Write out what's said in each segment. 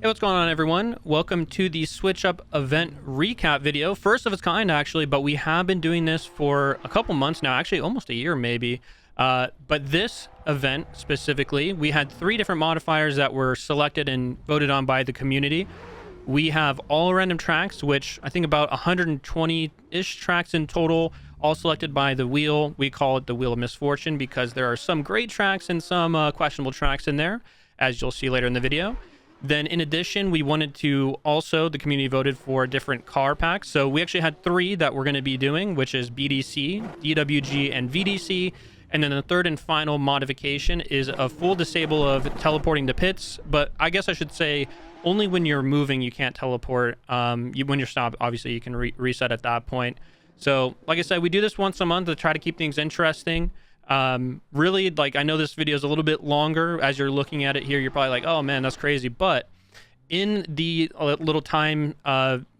Hey, what's going on, everyone? Welcome to the Switch Up event recap video. First of its kind, actually, but we have been doing this for a couple months now, actually almost a year maybe. But this event specifically, we had 3 different modifiers that were selected and voted on by the community. We have all random tracks, which I think about 120-ish tracks in total, all selected by the wheel. We call it the Wheel of Misfortune because there are some great tracks and some questionable tracks in there, as you'll see later in the video. Then in addition, we wanted to also, the community voted for different car packs. So we actually had 3 that we're going to be doing, which is BDC, DWG, and VDC. And then the third and final modification is a full disable of teleporting to pits. But I guess I should say only when you're moving, you can't teleport. When you're stopped, obviously you can reset at that point. So like I said, we do this once a month to try to keep things interesting. Really, like, I know this video is a little bit longer. As you're looking at it here, you're probably like, oh man, that's crazy. But in the little time,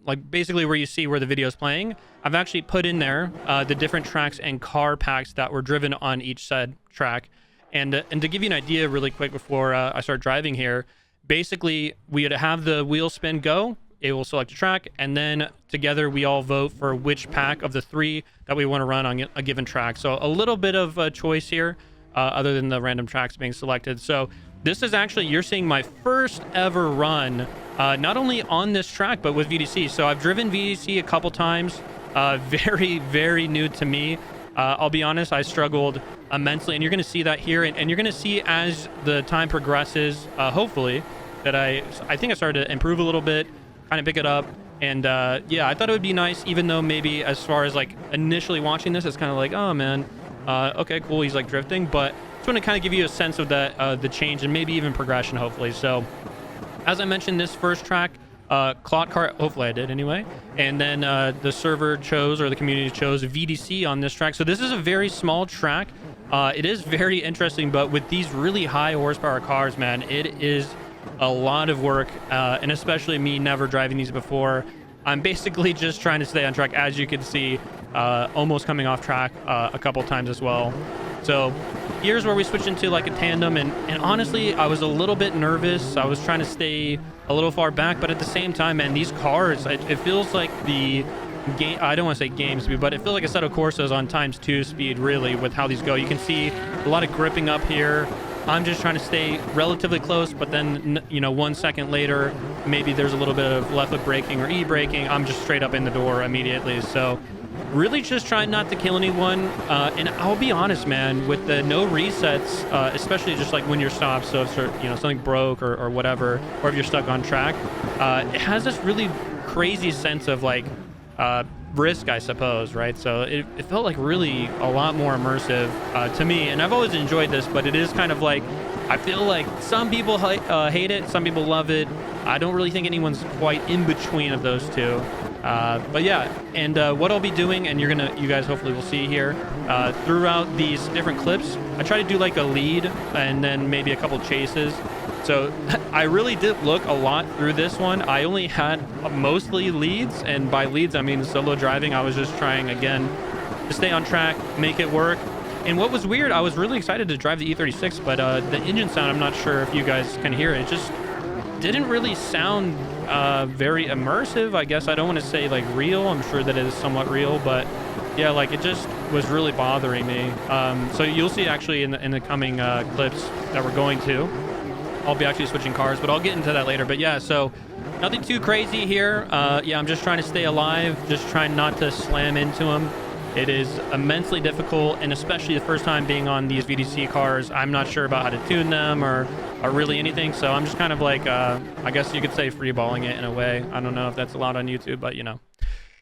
like basically where you see where the video is playing, I've actually put in there the different tracks and car packs that were driven on each said track. And to give you an idea really quick before I start driving here, basically we would have the wheel spin go. It will select a track, and then together we all vote for which pack of the 3 that we want to run on a given track. So a little bit of a choice here, other than the random tracks being selected. So this is actually, you're seeing my first ever run, not only on this track, but with VDC. So I've driven VDC a couple times, very, very new to me. I'll be honest, I struggled immensely, and you're going to see that here, and you're going to see as the time progresses, hopefully, that I think I started to improve a little bit, kind of pick it up. And yeah, I thought it would be nice, even though maybe as far as like initially watching this, it's kind of like, oh man, okay, cool, he's like drifting. But I just want to kind of give you a sense of that, the change and maybe even progression, hopefully. So as I mentioned, this first track, Clotkart, hopefully I did anyway, and then the server chose, or the community chose, VDC on this track. So this is a very small track. It is very interesting, but with these really high horsepower cars, man, it is a lot of work, and especially me never driving these before. I'm basically just trying to stay on track, as you can see, almost coming off track a couple times as well. So here's where we switch into like a tandem, and honestly, I was a little bit nervous. I was trying to stay a little far back, but at the same time, man, these cars, it feels like the game, I don't want to say game speed, but it feels like a set of Corsas on ×2 speed, really, with how these go. You can see a lot of gripping up here. I'm just trying to stay relatively close, but then, you know, 1 second later, maybe there's a little bit of left foot braking or e-braking. I'm just straight up in the door immediately. So really just trying not to kill anyone. And I'll be honest, man, with the no resets, especially just like when you're stopped, so if you know, something broke or whatever, or if you're stuck on track, it has this really crazy sense of like risk, I suppose, right? So it felt like really a lot more immersive to me, and I've always enjoyed this, but it is kind of like, I feel like some people hate it, some people love it. I don't really think anyone's quite in between of those two. But yeah, and what I'll be doing, and you guys hopefully will see here throughout these different clips, I try to do like a lead and then maybe a couple chases. So I really did look a lot through this one. I only had mostly leads, and by leads I mean solo driving. I was just trying again to stay on track, make it work. And what was weird, I was really excited to drive the E36, but the engine sound, I'm not sure if you guys can hear it. It just didn't really sound very immersive. I guess I don't want to say like real. I'm sure that it is somewhat real, but yeah, like it just was really bothering me. So you'll see actually in the coming clips that we're going to, I'll be actually switching cars, but I'll get into that later. But yeah, so nothing too crazy here. Yeah, I'm just trying to stay alive, just trying not to slam into them. It is immensely difficult, and especially the first time being on these VDC cars, I'm not sure about how to tune them or really anything. So I'm just kind of like, I guess you could say freeballing it in a way. I don't know if that's allowed on YouTube, but you know.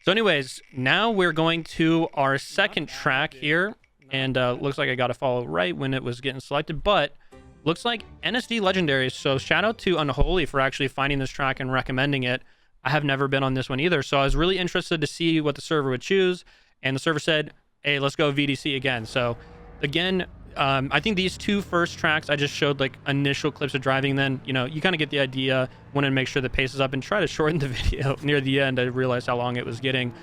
So anyways, now we're going to our second track here, and looks like I got to follow right when it was getting selected, but looks like NSD Legendary. So shout out to Unholy for actually finding this track and recommending it. I have never been on this one either, so I was really interested to see what the server would choose, and the server said, hey, let's go VDC again. So again, I think these 2 first tracks I just showed like initial clips of driving, then you know, you kind of get the idea. Wanted to make sure the pace is up and try to shorten the video near the end. I realized how long it was getting.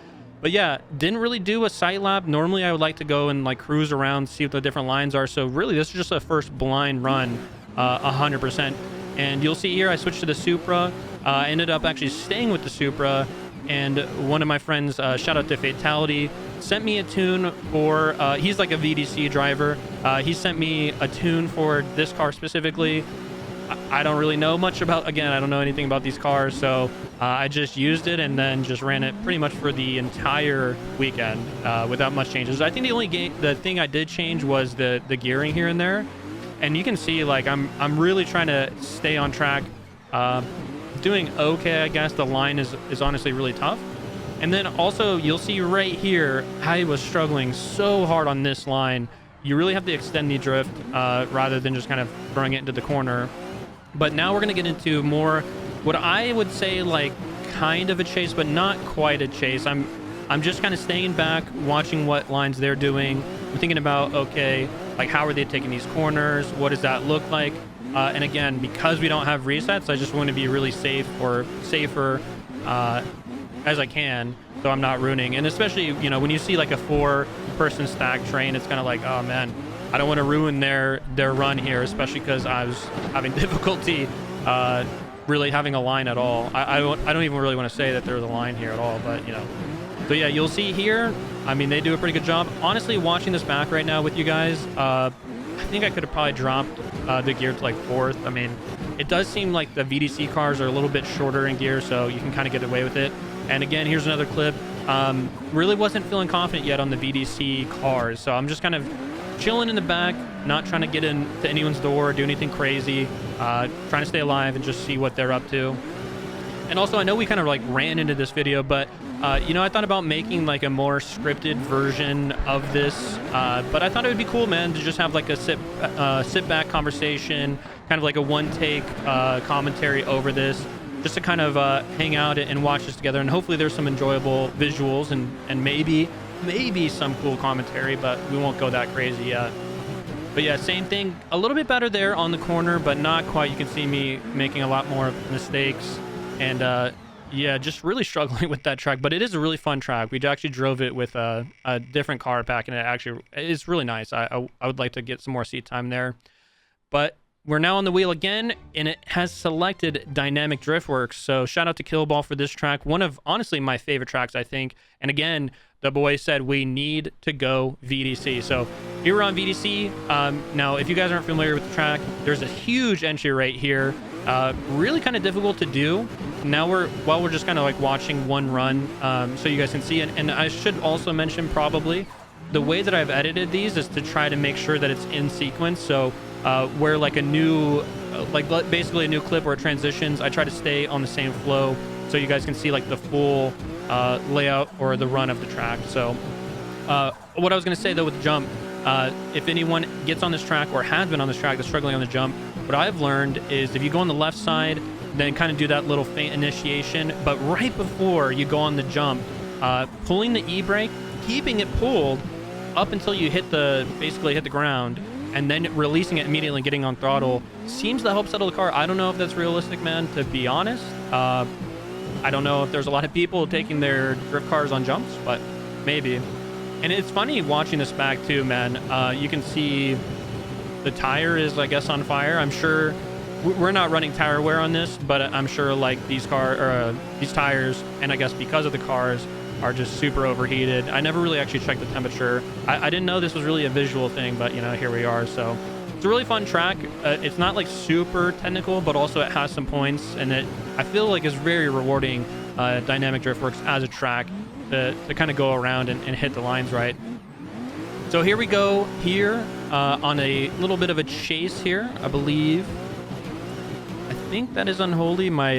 But yeah, didn't really do a sight lap. Normally I would like to go and like cruise around, see what the different lines are. So really this is just a first blind run, 100%. And you'll see here I switched to the Supra. I ended up actually staying with the Supra, and one of my friends, shout out to Fatality, sent me a tune for, he's like a VDC driver. He sent me a tune for this car specifically. I don't really know much about, again, I don't know anything about these cars, so I just used it and then just ran it pretty much for the entire weekend without much changes. I think the thing I did change was the gearing here and there, and you can see like I'm really trying to stay on track. Doing okay, I guess. The line is honestly really tough. And then also you'll see right here I was struggling so hard on this line. You really have to extend the drift rather than just kind of throwing it into the corner. But now we're going to get into more what I would say like kind of a chase, but not quite a chase. I'm just kind of staying back, watching what lines they're doing. I'm thinking about, okay, like how are they taking these corners? What does that look like? And again, because we don't have resets, I just want to be really safe or safer as I can, so I'm not ruining. And especially, you know, when you see like a 4-person stack train, it's kind of like, oh man, I don't want to ruin their run here, especially because I was having difficulty really having a line at all. I don't even really want to say that there's a line here at all, but you know. So yeah, you'll see here, I mean, they do a pretty good job. Honestly, watching this back right now with you guys, I think I could have probably dropped the gear to like 4th. I mean, it does seem like the VDC cars are a little bit shorter in gear, so you can kind of get away with it. And again, here's another clip. Really wasn't feeling confident yet on the VDC cars, so I'm just kind of chilling in the back, not trying to get into anyone's door or do anything crazy, trying to stay alive and just see what they're up to. And also, I know we kind of like ran into this video, but you know, I thought about making like a more scripted version of this, but I thought it would be cool, man, to just have like a sit back conversation, kind of like a one-take commentary over this, just to kind of hang out and watch this together. And hopefully there's some enjoyable visuals and maybe some cool commentary, but we won't go that crazy yet. But yeah, same thing, a little bit better there on the corner, but not quite. You can see me making a lot more mistakes, and yeah, just really struggling with that track. But it is a really fun track. We actually drove it with a different car pack, and it actually is really nice. I would like to get some more seat time there. But we're now on the wheel again, and it has selected Dynamic Driftworks. So shout out to Killball for this track. One of, honestly, my favorite tracks, I think. And again, the boy said we need to go VDC. So here we're on VDC. Now, if you guys aren't familiar with the track, there's a huge entry right here. Really kind of difficult to do. Now while we're just kind of like watching one run, so you guys can see it. And I should also mention, probably, the way that I've edited these is to try to make sure that it's in sequence. So where like a new, like basically a new clip or transitions, I try to stay on the same flow so you guys can see like the full layout or the run of the track. So what I was going to say though with the jump, if anyone gets on this track or has been on this track that's struggling on the jump, what I've learned is if you go on the left side, then kind of do that little feint initiation, but right before you go on the jump, pulling the e-brake, keeping it pulled up until you basically hit the ground, and then releasing it immediately and getting on throttle seems to help settle the car. I don't know if that's realistic, man, to be honest. I don't know if there's a lot of people taking their drift cars on jumps, but maybe. And it's funny watching this back too, man. You can see the tire is, I guess, on fire. I'm sure we're not running tire wear on this, but I'm sure like these tires, and I guess because of the cars, are just super overheated. I never really actually checked the temperature. I didn't know this was really a visual thing, but you know, here we are. So it's a really fun track. It's not like super technical, but also it has some points, and I feel like it's very rewarding, Dynamic Driftworks as a track to kind of go around and hit the lines right. So here we go here on a little bit of a chase here, I believe. I think that is Unholy. My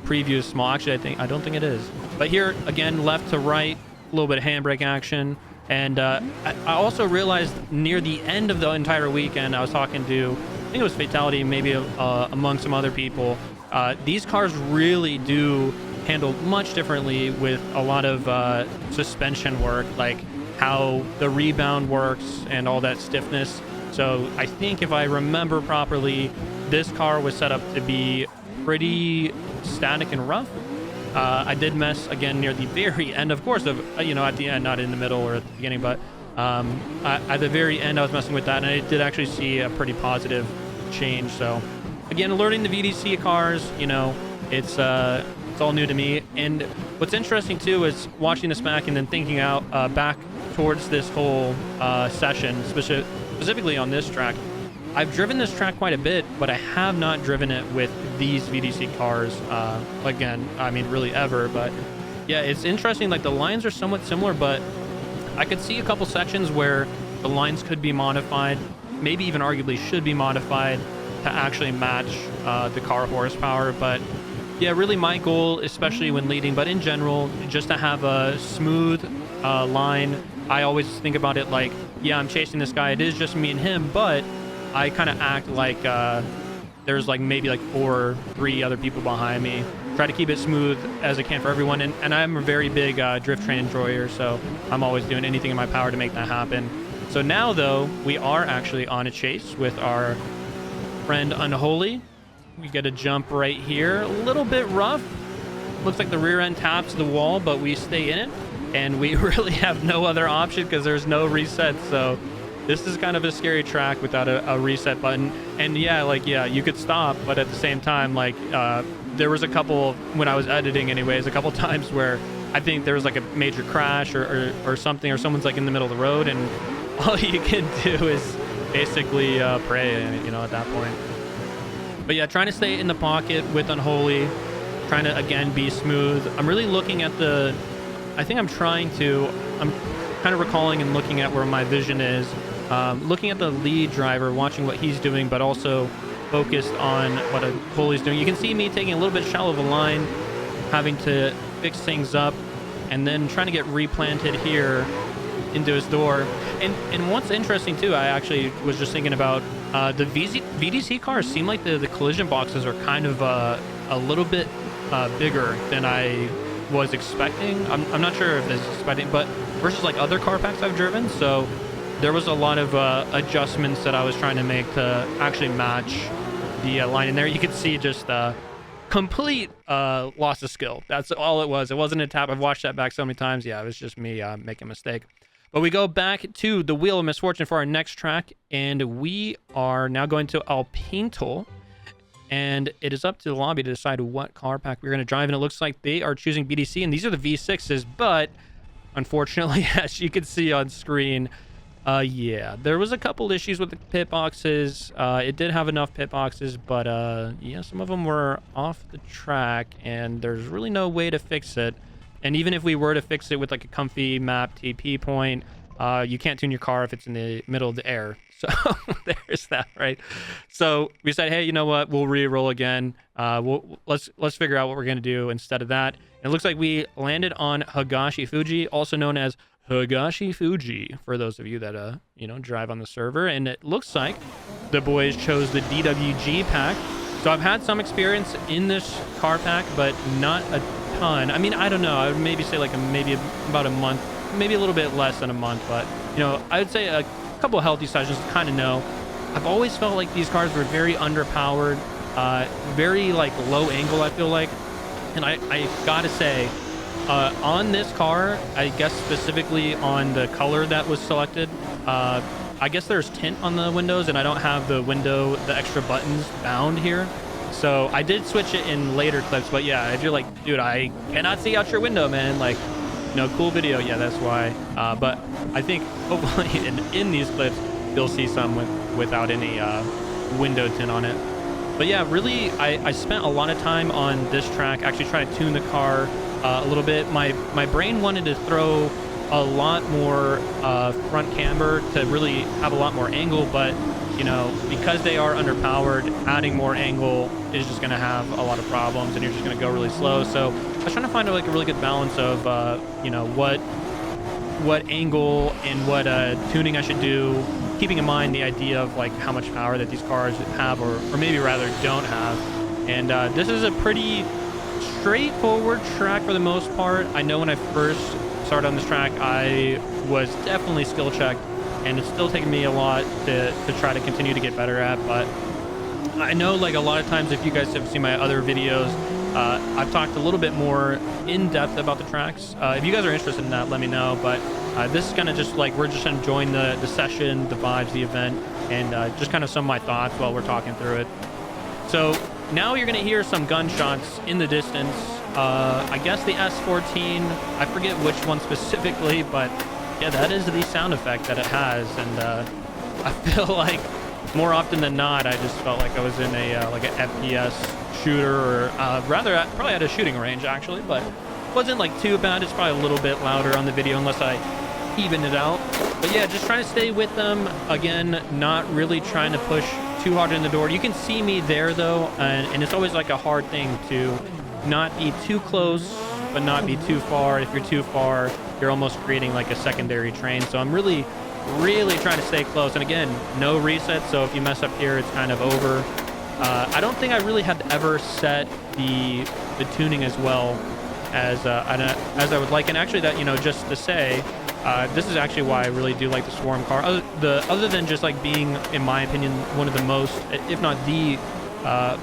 preview is small. Actually, I don't think it is. But here, again, left to right, a little bit of handbrake action. And I also realized near the end of the entire weekend, I was talking to, I think it was Fatality, maybe among some other people. These cars really do handle much differently with a lot of suspension work, like how the rebound works and all that stiffness. So I think if I remember properly, this car was set up to be pretty static and rough. I did mess again near the very end, of course, you know, at the end, not in the middle or at the beginning, but at the very end I was messing with that, and I did actually see a pretty positive change. So again, learning the VDC cars, you know, it's all new to me. And what's interesting too is watching this back and then thinking out back towards this whole session, specifically on this track. I've driven this track quite a bit, but I have not driven it with these VDC cars again, I mean, really ever. But yeah, it's interesting. Like, the lines are somewhat similar, but I could see a couple sections where the lines could be modified, maybe even arguably should be modified to actually match the car horsepower. But yeah, really my goal, especially when leading, but in general, just to have a smooth line. I always think about it like, yeah, I'm chasing this guy. It is just me and him, but I kind of act like there's like maybe like 4 or 3 other people behind me. Try to keep it smooth as I can for everyone. And I'm a very big drift train enjoyer, so I'm always doing anything in my power to make that happen. So now, though, we are actually on a chase with our friend Unholy. We get a jump right here. A little bit rough. Looks like the rear end taps the wall, but we stay in it. And we really have no other option because there's no reset. So this is kind of a scary track without a reset button. And yeah, you could stop, but at the same time, like, there was a couple, when I was editing anyways, a couple times where I think there was like a major crash or something, or someone's like in the middle of the road, and all you can do is basically pray, you know, at that point. But yeah, trying to stay in the pocket with Unholy, trying to, again, be smooth. I'm really looking at I'm kind of recalling and looking at where my vision is, looking at the lead driver, watching what he's doing, but also focused on what Unholy's doing. You can see me taking a little bit shallow of a line, having to fix things up, and then trying to get replanted here into his door. And what's interesting too, I actually was just thinking about the VDC cars seem like the collision boxes are kind of a little bit bigger than I was expecting. I'm not sure if this is expecting, but versus like other car packs I've driven. So there was a lot of adjustments that I was trying to make to actually match the line in there. You could see just complete loss of skill. That's all it was. It wasn't a tap. I've watched that back so many times. Yeah, it was just me making a mistake. But we go back to the Wheel of Misfortune for our next track, and we are now going to Alpental, and it is up to the lobby to decide what car pack we're going to drive, and it looks like they are choosing BDC, and these are the V6s, but unfortunately, as you can see on screen, yeah, there was a couple issues with the pit boxes. It did have enough pit boxes, but yeah, some of them were off the track, and there's really no way to fix it. And even if we were to fix it with like a comfy map TP point, you can't tune your car if it's in the middle of the air. So there's that, right? So we said, hey, you know what? We'll re-roll again. Let's figure out what we're gonna do instead of that. And it looks like we landed on Higashi Fuji, also known as Higashi Fuji, for those of you that you know, drive on the server. And it looks like the boys chose the DWG pack. So I've had some experience in this car pack, but not a ton. I mean, I don't know. I would maybe say like maybe about a month, maybe a little bit less than a month. But you know, I would say a couple of healthy sessions to kind of know. I've always felt like these cars were very underpowered, very like low angle, I feel like. And I gotta say, on this car, I guess specifically on the color that was selected, I guess there's tint on the windows, and I don't have the extra buttons bound here. So I did switch it in later clips, but yeah, if you're like, dude, I cannot see out your window, man, like, you know, cool video, yeah, that's why. But I think hopefully in these clips, you'll see some without any window tint on it. But yeah, really, I spent a lot of time on this track, actually trying to tune the car a little bit. My brain wanted to throw a lot more front camber to really have a lot more angle, but you know, because they are underpowered, adding more angle is just going to have a lot of problems, and you're just going to go really slow. So I was trying to find like a really good balance of you know, what angle and what tuning I should do, keeping in mind the idea of like how much power that these cars have, or maybe rather don't have. And this is a pretty straightforward track for the most part. I know when I first started on this track, I was definitely skill checked, and it's still taking me a lot to try to continue to get better at. But I know, like, a lot of times, if you guys have seen my other videos, I've talked a little bit more in depth about the tracks. If you guys are interested in that, let me know. But this is kind of just like, we're just enjoying the session, the vibes, the event, and just kind of some of my thoughts while we're talking through it. So now you're going to hear some gunshots in the distance. I guess the S14, I forget which one specifically, but yeah, that is the sound effect that it has. And I feel like more often than not, I just felt like I was in a like an FPS shooter, or rather probably at a shooting range actually, but it wasn't like too bad. It's probably a little bit louder on the video unless I even it out. But yeah, just trying to stay with them. Again, not really trying to push too hard in the door. You can see me there though, and it's always like a hard thing to not be too close but not be too far. If you're too far, you're almost creating like a secondary train. So I'm really trying to stay close. And again, no reset, so if you mess up here, it's kind of over. I don't think I really had ever set the tuning as well as I would like. And actually, that, you know, just to say, this is actually why I really do like the Swarm car. Other than just like being, in my opinion, one of the most, if not the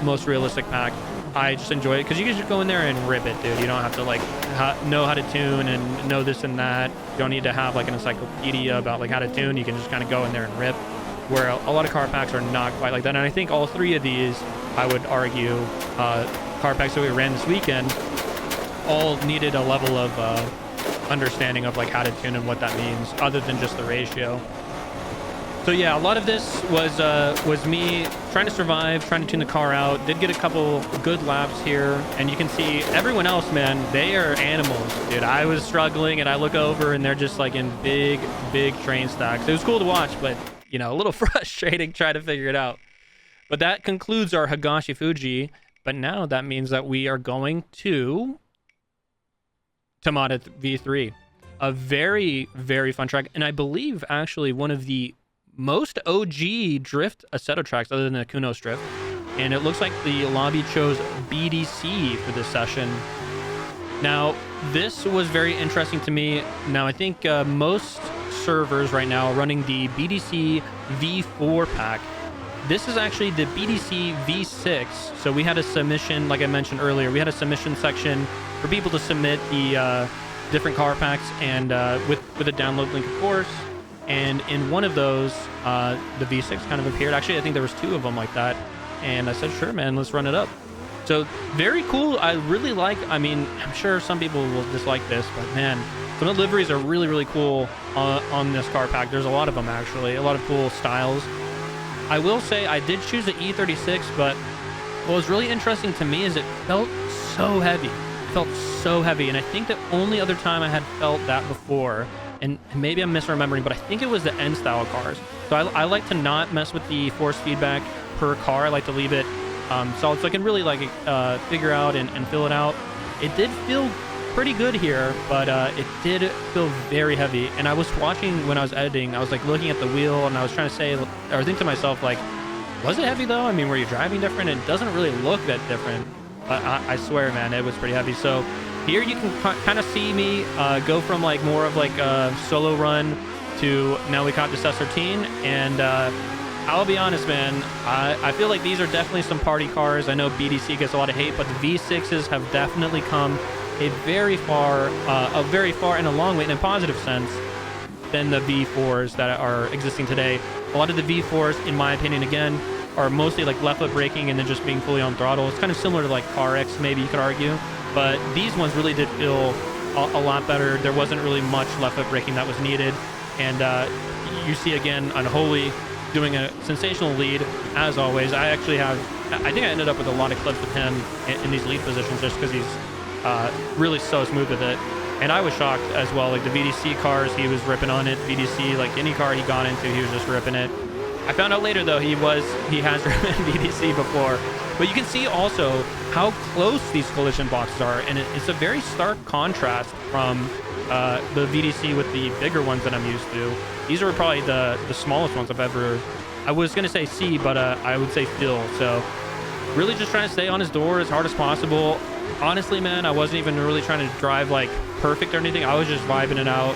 most realistic pack, I just enjoy it because you can just go in there and rip it, dude. You don't have to like know how to tune and know this and that. You don't need to have like an encyclopedia about like how to tune. You can just kind of go in there and rip, where a lot of car packs are not quite like that. And I think all three of these, I would argue, car packs that we ran this weekend, all needed a level of understanding of like how to tune and what that means, other than just the ratio. So yeah, a lot of this was me trying to survive, trying to tune the car out. Did get a couple good laps here, and you can see everyone else, man, they are animals, dude. I was struggling, and I look over, and they're just like in big train stacks. It was cool to watch, but you know, a little frustrating trying to figure it out. But that concludes our Higashi Fuji. But now that means that we are going to Tamada V3, a very fun track, and I believe actually one of the most OG drift Assetto tracks other than the Kunos drift. And it looks like the lobby chose BDC for this session. Now, this was very interesting to me. Now, I think most servers right now are running the BDC V4 pack. This is actually the BDC V6. So we had a submission, like I mentioned earlier, we had a submission section for people to submit the different car packs, and with a download link, of course. And in one of those, the V6 kind of appeared. Actually, I think there was two of them like that. And I said, sure, man, let's run it up. So very cool. I really like, I mean, I'm sure some people will dislike this, but man, some of the liveries are really cool on this car pack. There's a lot of them, actually, a lot of cool styles. I will say I did choose the E36, but what was really interesting to me is it felt so heavy. It felt so heavy. And I think the only other time I had felt that before, and maybe I'm misremembering, but I think it was the N style cars. So I like to not mess with the force feedback per car. I like to leave it solid, so I can really like figure out and fill it out. It did feel pretty good here, but it did feel very heavy. And I was watching when I was editing, I was like looking at the wheel, and I was trying to say, or think to myself, like, was it heavy though? I mean, were you driving different? It doesn't really look that different, but I swear, man, it was pretty heavy. So here you can kind of see me go from like more of like a solo run to now we caught this S13, and I'll be honest, man, I feel like these are definitely some party cars. I know BDC gets a lot of hate, but the V6s have definitely come a very far and a long way in a positive sense than the V4s that are existing today. A lot of the V4s, in my opinion, again, are mostly like left foot braking and then just being fully on throttle. It's kind of similar to like CarX, maybe you could argue, but these ones really did feel a lot better. There wasn't really much left foot braking that was needed, and you see again Unholy doing a sensational lead as always. I think I ended up with a lot of clips with him in these lead positions just because he's really so smooth with it. And I was shocked as well, like the VDC cars, he was ripping on it. VDC, like any car he got into, he was just ripping it. I found out later though he has driven VDC before. But you can see also how close these collision boxes are, and it's a very stark contrast from the VDC with the bigger ones that I'm used to. These are probably the smallest ones I've ever, I was going to say see, but I would say feel. So really just trying to stay on his door as hard as possible. Honestly, man, I wasn't even really trying to drive like perfect or anything. I was just vibing it out.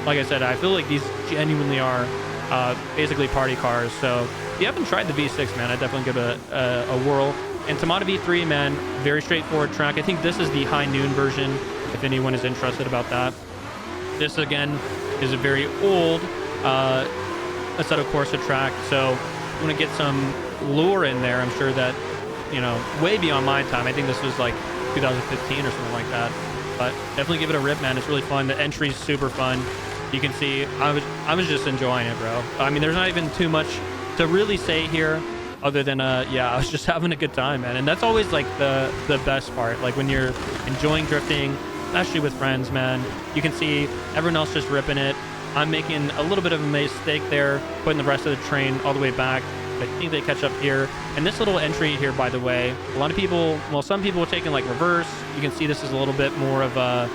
Like I said, I feel like these genuinely are basically party cars. So if you haven't tried the V6, man, I'd definitely give it a whirl. And Tamada V3, man, very straightforward track. I think this is the high noon version, if anyone is interested about that. This, again, is a very old Assetto Corsa track, so I'm going to get some lure in there. I'm sure that you know, way beyond my time. I think this was like 2015 or something like that. But definitely give it a rip, man. It's really fun. The entry's super fun. You can see I was just enjoying it, bro. I mean, there's not even too much to really say here other than yeah, I was just having a good time, man. And that's always like the best part, like when you're enjoying drifting, especially with friends, man. You can see everyone else just ripping it. I'm making a little bit of a mistake there, putting the rest of the train all the way back. I think they catch up here. And this little entry here, by the way, a lot of people, well, some people are taking like reverse. You can see this is a little bit more of a,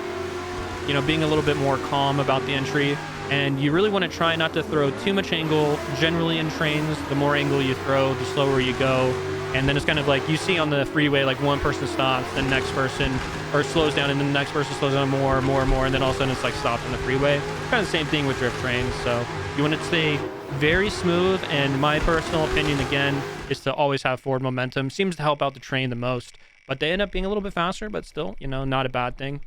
you know, being a little bit more calm about the entry. And you really want to try not to throw too much angle. Generally in trains, the more angle you throw, the slower you go. And then it's kind of like you see on the freeway, like one person stops, the next person, or slows down, and then the next person slows down more, and then all of a sudden it's like stopped on the freeway. Kind of the same thing with drift trains. So you want to stay very smooth, and my personal opinion, again, is to always have forward momentum. Seems to help out the train the most. But they end up being a little bit faster, but still, you know, not a bad thing.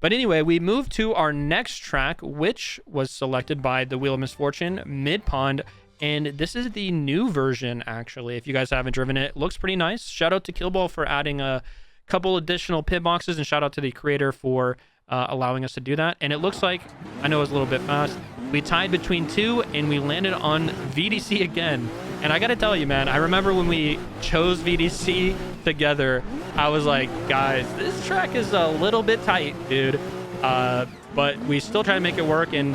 But anyway, we move to our next track, which was selected by the Wheel of Misfortune, Midpond. And this is the new version, actually. If you guys haven't driven it, it looks pretty nice. Shout out to Killball for adding a couple additional pit boxes, and shout out to the creator for allowing us to do that. And it looks like, I know it was a little bit fast, we tied between two, and we landed on VDC again. And I gotta tell you, man, I remember when we chose VDC together, I was like, guys, this track is a little bit tight, dude. But we still try to make it work. And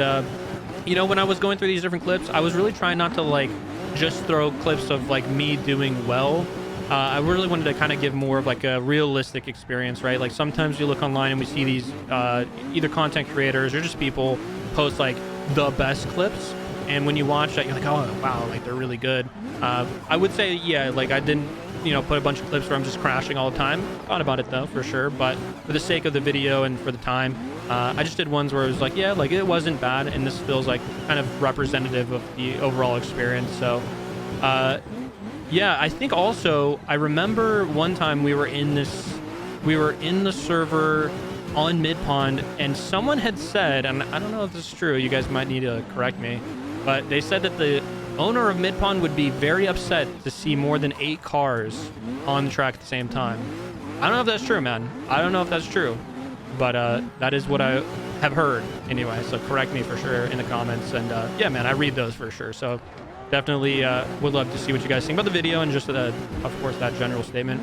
you know, when I was going through these different clips, I was really trying not to like just throw clips of like me doing well. I really wanted to kind of give more of like a realistic experience, right? Like sometimes you look online and we see these either content creators or just people post like the best clips, and when you watch that, you're like, oh wow, like they're really good. I would say, yeah, like I didn't, you know, put a bunch of clips where I'm just crashing all the time. Thought about it though, for sure, but for the sake of the video and for the time, I just did ones where it was like, yeah, like it wasn't bad, and this feels like kind of representative of the overall experience. So yeah, I think also I remember one time we were in the server on Midpond, and someone had said, and I don't know if this is true, you guys might need to correct me, but they said that the owner of Midpond would be very upset to see more than 8 cars on the track at the same time. I don't know if that's true, man. I don't know if that's true, but that is what I have heard anyway, so correct me for sure in the comments. And yeah, man, I read those for sure, so definitely would love to see what you guys think about the video and just of course that general statement.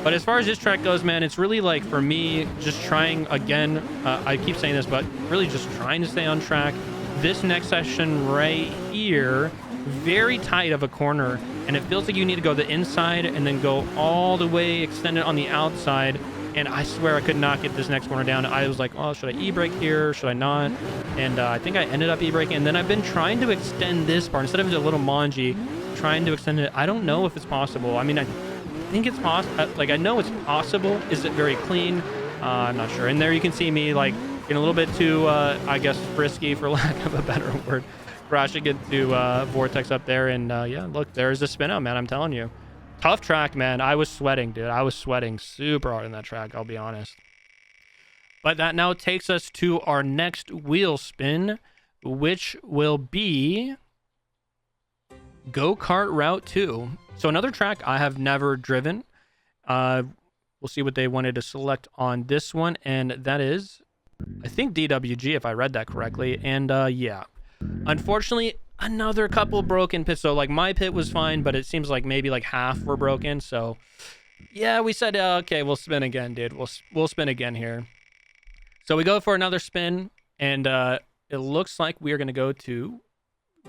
But as far as this track goes, man, it's really like, for me, just trying again, I keep saying this, but really just trying to stay on track. This next section right here, very tight of a corner, and it feels like you need to go the inside and then go all the way, extend it on the outside. And I swear I could not get this next corner down. I was like, oh, should I e-brake here? Should I not? And I think I ended up e-braking. And then I've been trying to extend this part. Instead of a little manji, trying to extend it. I don't know if it's possible. I mean, I think it's possible. Like, I know it's possible. Is it very clean? I'm not sure. And there you can see me, like, getting a little bit too, I guess, frisky, for lack of a better word. Crashing into Vortex up there. And yeah, look, there's a spin out, man. I'm telling you. Tough track, man. I was sweating, dude. I was sweating super hard in that track, I'll be honest. But that now takes us to our next wheel spin, which will be GoKart Route 2. So another track I have never driven. We'll see what they wanted to select on this one, and that is, I think, DWG, if I read that correctly. And yeah, unfortunately, another couple broken pits. So like my pit was fine, but it seems like maybe like half were broken. So yeah, we said, okay, we'll spin again, dude. We'll spin again here. So we go for another spin, and it looks like we are going to go to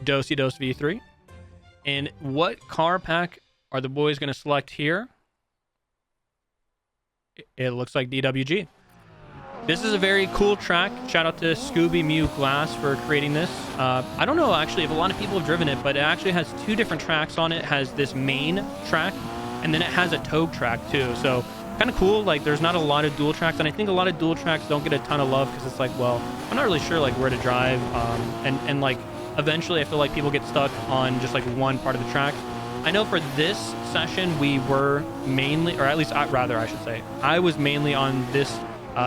Dosidos V3. And what car pack are the boys going to select here? It looks like DWG. This is a very cool track. Shout out to Scooby Mew Glass for creating this. I don't know actually if a lot of people have driven it, but it actually has 2 different tracks on it. It has this main track, and then it has a tow track too. So kind of cool. Like, there's not a lot of dual tracks, and I think a lot of dual tracks don't get a ton of love because it's like, well, I'm not really sure like where to drive, and like eventually I feel like people get stuck on just like one part of the track. I know for this session we were mainly, or at least I should say, I was mainly on this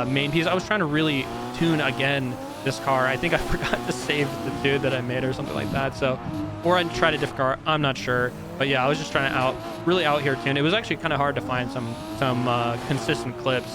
main piece. I was trying to really tune again this car. I think I forgot to save the dude that I made or something like that. So, or I tried a different car. I'm not sure. But yeah, I was just trying to really out here tune. It was actually kind of hard to find some consistent clips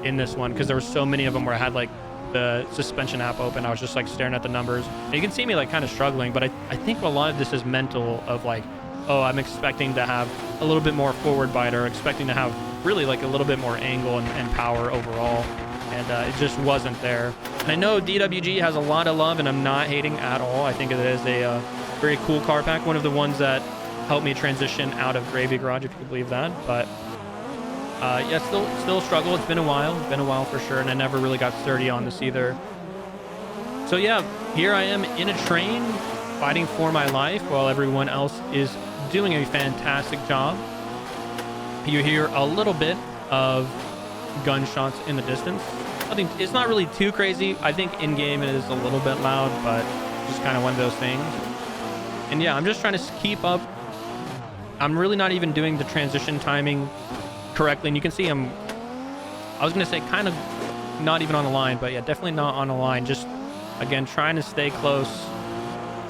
in this one because there were so many of them where I had like the suspension app open. I was just like staring at the numbers. And you can see me like kind of struggling, but I think a lot of this is mental of like, oh, I'm expecting to have a little bit more forward bite or expecting to have really like a little bit more angle and power overall. And it just wasn't there. And I know DWG has a lot of love and I'm not hating at all. I think it is a very cool car pack. One of the ones that helped me transition out of Gravy Garage, if you can believe that. But yeah, still a struggle. It's been a while for sure. And I never really got sturdy on this either. So yeah, here I am in a train fighting for my life while everyone else is doing a fantastic job. You hear a little bit of gunshots in the distance. I think it's not really too crazy. I think in game it is a little bit loud, but just kind of one of those things. And yeah, I'm just trying to keep up. I'm really not even doing the transition timing correctly. And you can see I was going to say kind of not even on the line, but yeah, definitely not on the line. Just again, trying to stay close.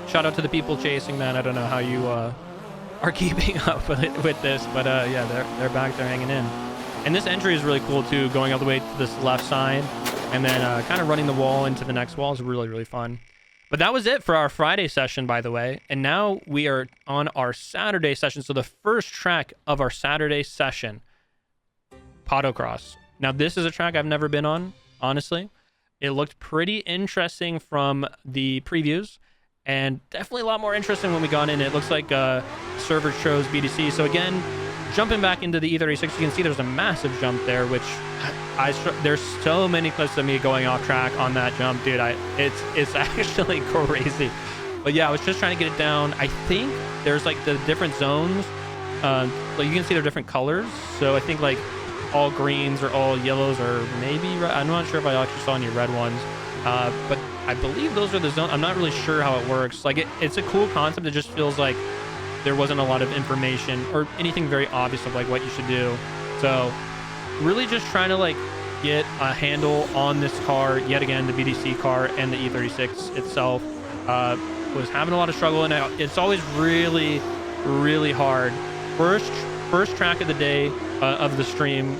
Shout out to the people chasing, man. I don't know how you are keeping up with this, but yeah, they're back there hanging in. And this entry is really cool too, going all the way to this left side and then kind of running the wall into the next wall is really, really fun. But that was it for our Friday session, by the way. And now we are on our Saturday session. So the first track of our Saturday session, Podocross. Now this is a track I've never been on, honestly. It looked pretty interesting from the previews and definitely a lot more interesting when we got in. It looks like server chose BDC. So again, jumping back into the E36, you can see there's a massive jump there, which there's so many clips of me going off track on that jump, dude. It's actually crazy. But yeah, I was just trying to get it down. I think there's like the different zones. Like you can see they're different colors. So I think like all greens or all yellows or maybe red. I'm not sure if I actually saw any red ones. But I believe those are the zones. I'm not really sure how it works. Like it's a cool concept. It just feels like there wasn't a lot of information or anything very obvious of like what you should do. So really just trying to like get a handle on this car yet again, the BDC car and the E36 itself. Was having a lot of struggle and it's always really, really hard. First track of the day of the stream,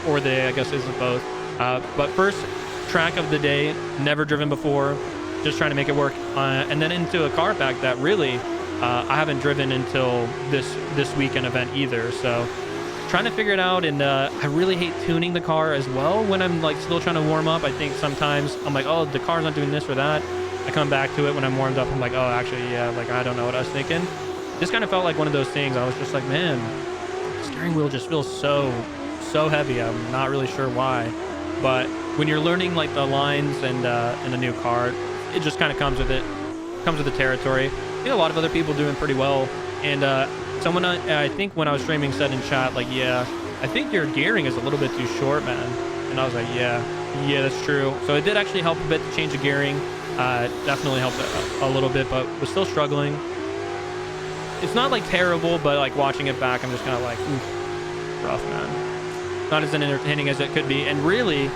or the day, I guess isn't both. But first track of the day, never driven before, just trying to make it work. And then into a car pack that really I haven't driven until this weekend event either. So trying to figure it out, and I really hate tuning the car as well when I'm like still trying to warm up. I think sometimes I'm like, oh, the car's not doing this or that. I come back to it when I'm warmed up. I'm like, oh, actually, yeah, like I don't know what I was thinking. This kind of felt like one of those things. I was just like, man, the steering wheel just feels so heavy. I'm not really sure why, but when you're learning like the lines and in a new car, it just kind of comes with it. Comes with the territory. I think a lot of other people doing pretty well, and someone I think when I was streaming said in chat like, yeah, I think your gearing is a little bit too short, man. And I was like, yeah, that's true. So it did actually help a bit to change the gearing. Definitely helped a little bit, but was still struggling. It's not like terrible, but like watching it back, I'm just kind of like, rough, man. Not as entertaining as it could be. And really,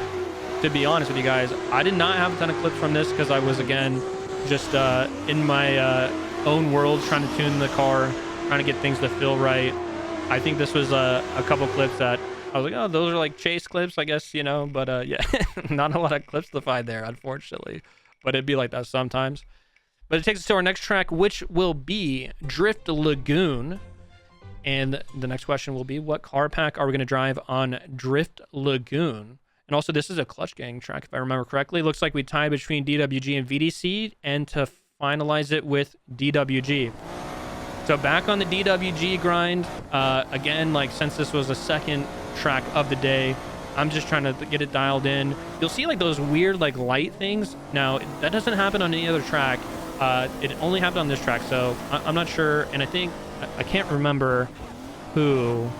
to be honest with you guys, I did not have a ton of clips from this because I was, again, just in my own world trying to tune the car, trying to get things to feel right. I think this was a couple clips that I was like, oh, those are like chase clips, I guess, you know, but yeah, not a lot of clips to find there, unfortunately, but it'd be like that sometimes. But it takes us to our next track, which will be Drift Lagoon. And the next question will be, what car pack are we going to drive on Drift Lagoon? And also, this is a Clutch Gang track, if I remember correctly. It looks like we tied between DWG and VDC, and to finalize it with DWG. So back on the DWG grind, again, like since this was the second track of the day, I'm just trying to get it dialed in. You'll see like those weird like light things. Now, that doesn't happen on any other track. It only happened on this track, so I'm not sure. And I think, I can't remember who,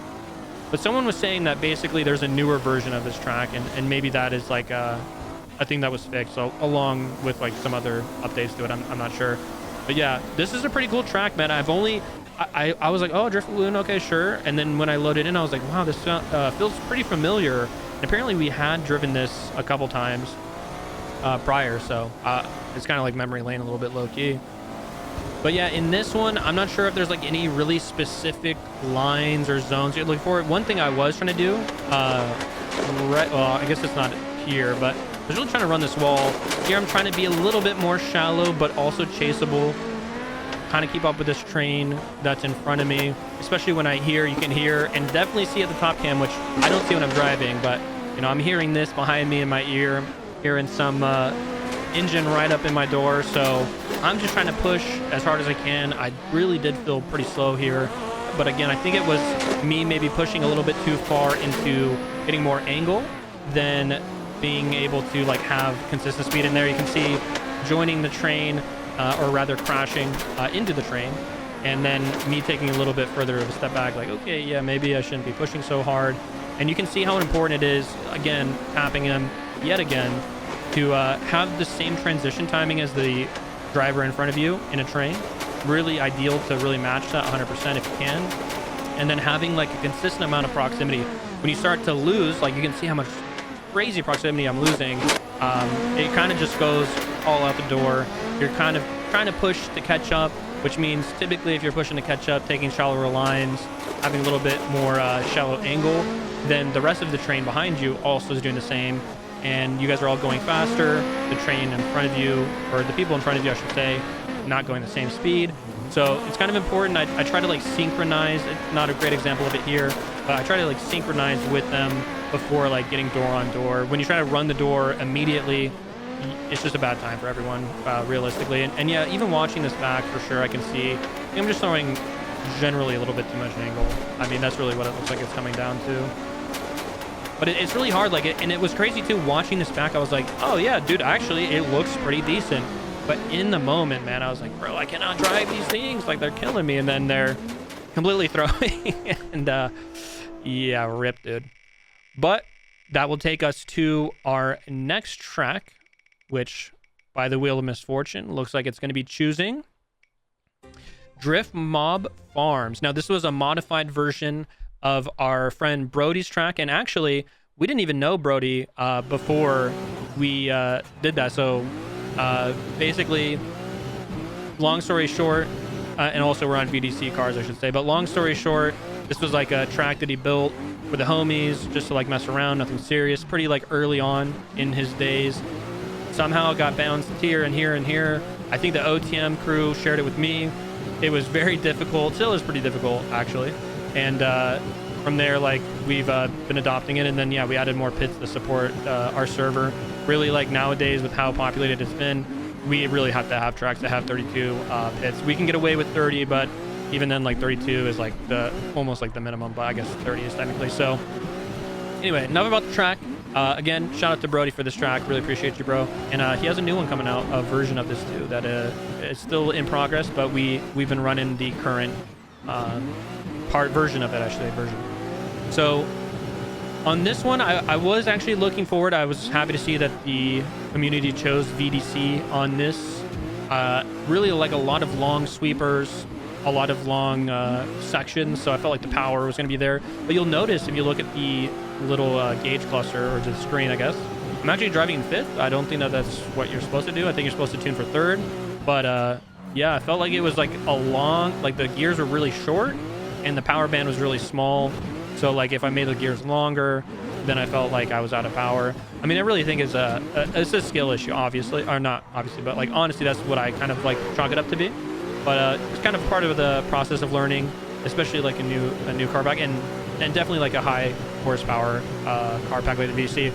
but someone was saying that basically there's a newer version of this track, and maybe that is like a thing that was fixed, so along with like some other updates to it. I'm not sure. But yeah, this is a pretty cool track, man. I was like, oh, Drift Lagoon, okay, sure. And then when I loaded in, I was like, wow, this feels pretty familiar. And apparently we had driven this a couple times. prior, so it's kind of like memory lane a little bit low-key. But yeah, in this one, I'm not sure if there's like any really specific lines or zones you're looking for. One thing I was trying to do, well, I guess it's not here, but I was really trying to run this wall. Here I'm trying to be a little bit more shallow, but also chaseable. Kind of keep up with this train that's in front of me, especially when you can hear and definitely see at the top cam, which I don't see when I'm driving, but you know, I'm hearing this behind me in my ear, hearing some engine right up in my door. So I'm just trying to push as hard as I can. I really did feel pretty slow here, but again, I think it was me maybe pushing a little bit too far into getting more angle than being able to like have consistent speed in there. You can see joining the train, or rather crashing into the train, and then me taking a little bit further of a step back, like, okay, yeah, maybe I shouldn't be pushing so hard. And you can see how important it is, again, tapping him yet again, to have the same transition timing as the driver in front of you in a train. Really ideal to really match that 100% if you can. And then having like a consistent amount of proximity. When you start to lose, like you can see how much crazy proximity I'm losing. It kind of just goes all out the door. You're kind of trying to push to catch up, which means typically if you're pushing to catch up, taking shallower lines, having a little bit more shallow angle, then the rest of the train behind you also is doing the same. And you guys are all going faster. The train in front of you, or the people in front of you, I should say, not going the same speed. So it's kind of important. I try to like synchronize. It's not a great example of it here, but I try to like synchronize with them before like getting door on door. When you try to run the door immediately, it's just a bad time for everyone, realistically. And yeah, even watching this back, for sure, I can see I'm just throwing generally a little bit too much angle. I mean, that's really what it looks like it's coming down to. But it's really hard, like, and it was crazy too, watching this back. I was like, oh yeah, dude, actually, it looks pretty decent. But in the moment, man, I was like, bro, I cannot drive these things. Like, they're killing me. And then they're completely throwing. And yeah, rip, dude. But that will take us to our next track, which, by the wheel of misfortune, looks like it's going to be choosing Driftmob Farms. Now, this was a modified version of our friend Brody's track, and actually, we didn't even know Brody before we did that. So, basically, long story short, and also we're on VDC cars, I should say, but long story short, this was like a track that he built for the homies, just to like mess around, nothing serious, pretty like early on in his days. Somehow it got bounced here and here and here. I think the OTM crew shared it with me. It was very difficult, still is pretty difficult actually. And from there, like, we've been adopting it, and then yeah, we added more pits to support our server. Really, like, nowadays with how populated it's been, we really have to have tracks that have 32 pits. We can get away with 30, but even then, like, 32 is like almost like the minimum, but I guess 30 is technically. So anyway, enough about the track. Again, shout out to Brody for this track. Really appreciate you, bro. And he has a new one coming out, a version of this too, that is still in progress, but we've been running the current version of it, I should say, version. So on this one, I was actually looking forward. I was happy to see that the community chose VDC on this. Really like a lot of long sweepers, a lot of long sections, so I felt like the power was going to be there. But you'll notice if you look at the little gauge cluster, or the screen, I guess, I'm actually driving in 5th. I don't think that that's what you're supposed to do. I think you're supposed to tune for 3rd. But yeah, I felt like it was like a long, like the gears were really short and the power band was really small. So like if I made the gears longer, then I felt like I was out of power. I mean, I really think it's a skill issue, obviously, or not obviously, but like honestly, that's what I kind of like chalk it up to be. But it's kind of part of the process of learning, especially like a new car pack, and definitely like a high horsepower car pack like the VDC.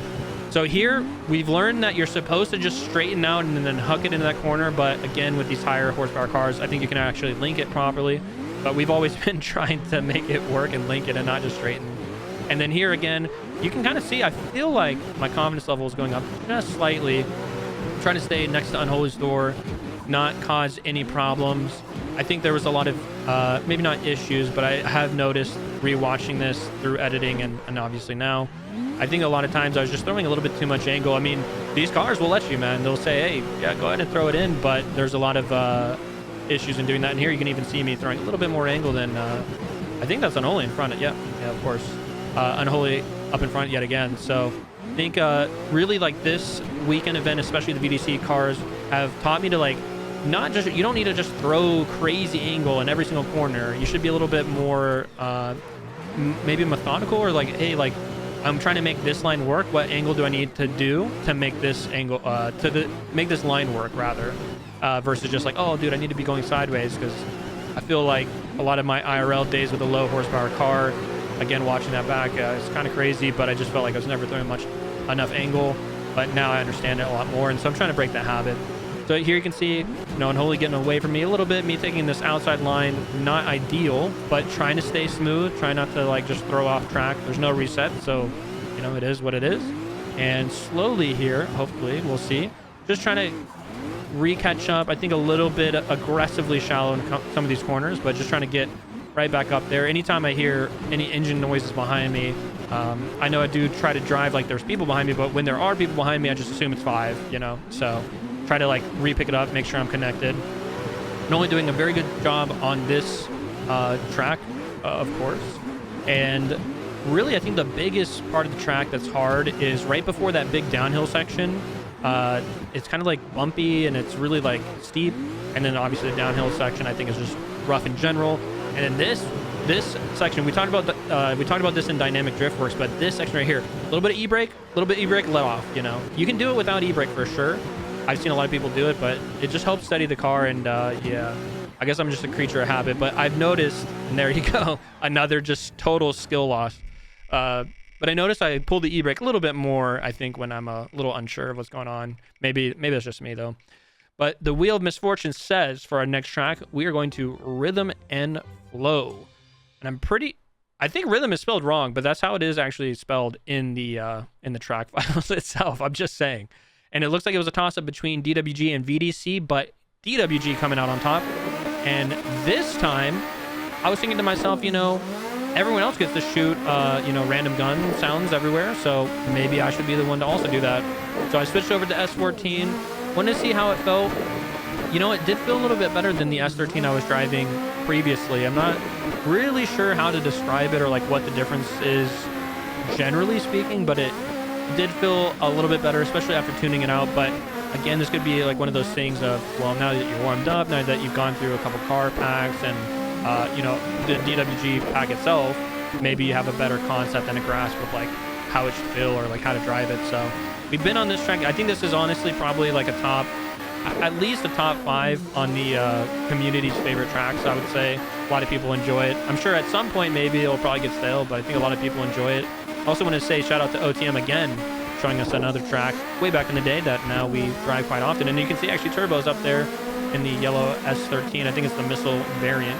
So here we've learned that you're supposed to just straighten out and then huck it into that corner. But again, with these higher horsepower cars, I think you can actually link it properly. But we've always been trying to make it work and link it and not just straighten. And then here again, you can kind of see, I feel like my confidence level is going up just slightly. I'm trying to stay next to Unholy's door, not cause any problems. I think there was a lot of, maybe not issues, but I have noticed rewatching this through editing and obviously now, I think a lot of times I was just throwing a little bit too much angle. I mean, these cars will let you, man. They'll say, hey, yeah, go ahead and throw it in, but there's a lot of issues in doing that. And here you can even see me throwing a little bit more angle than, I think that's Unholy in front. Yeah, of course. Unholy up in front yet again. So I think really like this weekend event, especially the VDC cars, have taught me to like not just, you don't need to just throw crazy angle in every single corner. You should be a little bit more maybe methodical, or like, hey, like I'm trying to make this line work. What angle do I need to do to make this angle make this line work rather, versus just like, oh dude, I need to be going sideways, because I feel like a lot of my IRL days with a low horsepower car, again watching that back, it's kind of crazy, but I just felt like I was never throwing enough angle. But now I understand it a lot more, and so I'm trying to break that habit. So here you can see, you know, Unholy getting away from me a little bit, me taking this outside line, not ideal, but trying to stay smooth, trying not to like just throw off track. There's no reset, so, you know, it is what it is. And slowly here, hopefully, we'll see, just trying to re-catch up. I think a little bit aggressively shallow in some of these corners, but just trying to get right back up there. Anytime I hear any engine noises behind me, I know I do try to drive like there's people behind me, but when there are people behind me, I just assume it's 5, you know, so try to like re-pick it up, make sure I'm connected. And only doing a very good job on this track, of course. And really, I think the biggest part of the track that's hard is right before that big downhill section. It's kind of like bumpy and it's really like steep. And then obviously the downhill section I think is just rough in general. And then this section, we talked about this in Dynamic Driftworks, but this section right here, a little bit of e-brake, let off, you know. You can do it without e-brake for sure. I've seen a lot of people do it, but it just helps steady the car. And yeah, I guess I'm just a creature of habit, but I've noticed, and there you go, another just total skill loss. But I noticed I pulled the e-brake a little bit more, I think, when I'm a little unsure of what's going on. Maybe that's just me though. But the Wheel of Misfortune says for our next track, we are going to Rythem N Flow. And I think rhythm is spelled wrong, but that's how it is actually spelled in the track files itself. I'm just saying. And it looks like it was a toss-up between DWG and VDC, but DWG coming out on top. And this time, I was thinking to myself, you know, everyone else gets to shoot, you know, random gun sounds everywhere, so maybe I should be the one to also do that. So I switched over to S14, wanted to see how it felt. You know, it did feel a little bit better than the S13 I was driving previously. I'm not really sure how to describe it or like what the difference is generally speaking, but it did feel a little bit better, especially after tuning it out. But again, this could be like one of those things of, well, now that you're warmed up, now that you've gone through a couple car packs and you know, the DWG pack itself, maybe you have a better concept and a grasp of like how it should feel or like how to drive it. So we've been on this track. I think this is honestly probably like at least a top 5 on the community's favorite tracks, I would say. A lot of people enjoy it. I'm sure at some point maybe it'll probably get stale, but I think a lot of people enjoy it. Also want to say shout out to OTM again, showing us another track way back in the day that now we drive quite often. And you can see actually Turbo's up there in the yellow S13. I think it's the missile variant.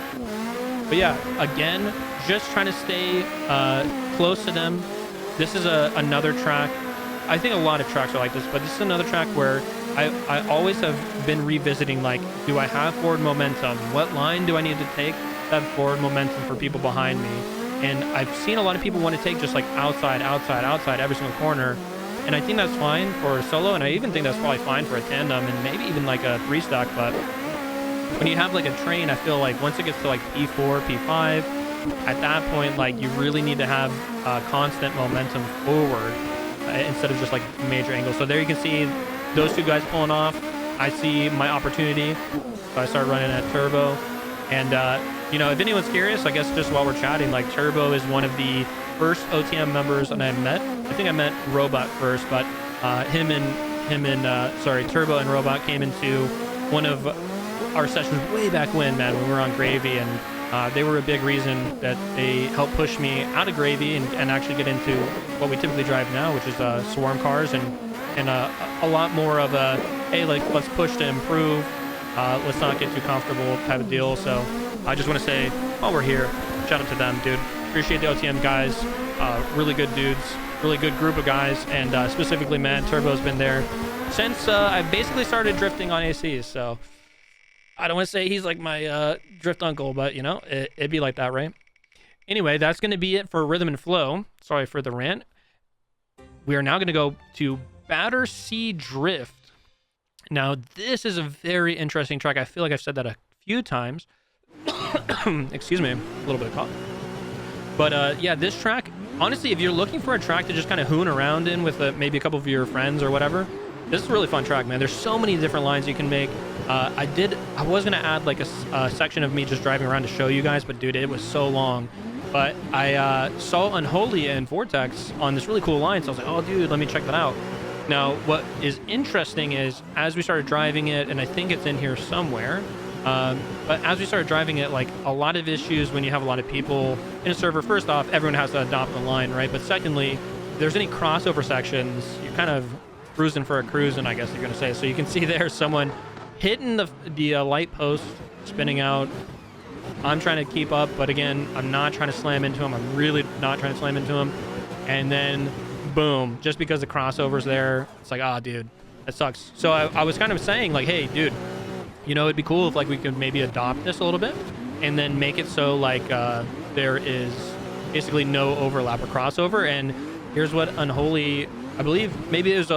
But yeah, again, just trying to stay close to them. This is another track. I think a lot of tracks are like this, but this is another track where I always have been revisiting, like, do I have forward momentum? What line do I need to take that forward momentum for people behind me? And I've seen a lot of people want to take just like outside every single corner. And I think that's fine for solo, and I even think that's probably fine for a tandem and maybe even like a 3-stack. But when you have like a train, I feel like once it gets to like P4, P5, at that point, like you really need to have constant momentum forward instead of just like major angles. So there you can see those two guys pulling off. I see my opportunity, so I start running at Turbo. And you know, if anyone's curious, I guess just while we're chatting, like Turbo is one of the first OTM members that I met. I think I met Robot first, but Turbo and Robot came into one of our sessions way back when we were on Gravy, and they were a big reason that they helped push me out of Gravy and actually get into what we typically drive now, which is swarm cars and a lot more of a, hey, like, let's push to improve, let's not get too comfortable type of deal. So I just want to say, while we're here, shout out to them, dude. Appreciate the OTM guys, really good dudes, really good group of guys, and specifically, man, Turbo's been there since I basically started drifting on ACs. So I don't want to say he's like my drift uncle, but you know, it'd be like that, right? Anyway, that's going to be it for Rythem N Flow. Sorry for the rant. We are now going to go to Battersea Drift. Now, this is a very interesting track. I feel like I've said that a few times. Excuse me, a little bit of cough. But yeah, this track honestly, if you're looking for a track to just kind of hoon around in with maybe a couple of your friends or whatever, this is a really fun track, man. There's so many different lines you can make. I was gonna add like a section of me just driving around to show you guys, but dude, it was so long. But I saw Unholy and Vortex on this really cool line, so I was like, oh dude, let me check that out. Now, what is interesting is as we started driving it, and I think it's in here somewhere, but as we started driving it, like a lot of issues when you have a lot of people in a server. First off, everyone has to adopt the line, right? But secondly, if there's any crossover sections, you're kind of cruising for a cruising, I guess you're gonna say. So you can see there's someone hitting the light post, spinning out. I'm trying to keep up, but again, I'm not trying to slam into him. I'm really not trying to slam into him. And then, boom, just because the crossover's there, it's like, ah, dude, that sucks. So I was kind of saying, like, hey, dude, you know, it'd be cool if, like, we could maybe adopt this a little bit and then make it so, like, there is basically no overlap or crossover. And here's what Unholy, I believe, maybe it was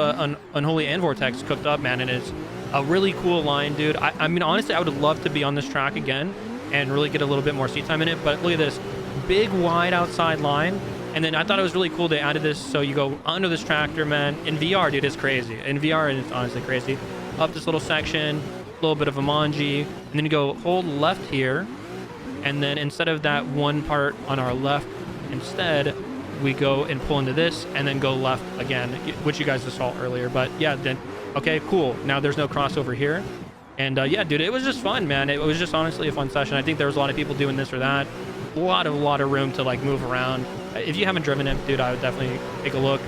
Unholy and Vortex cooked up, man, and it's a really cool line, dude. I mean, honestly, I would love to be on this track again and really get a little bit more seat time in it. But look at this big wide outside line, and then I thought it was really cool they added this so you go under this tractor, man. In VR, dude, it's crazy. In VR, it's honestly crazy. Up this little section, a little bit of a manji, and then you go hold left here, and then instead of that one part on our left, instead we go and pull into this and then go left again, which you guys just saw earlier. But yeah, then okay, cool, now there's no crossover here. And yeah, dude, it was just fun, man. It was just honestly a fun session. I think there was a lot of people doing this or that. A lot of room to like move around. If you haven't driven it, dude, I would definitely take a look.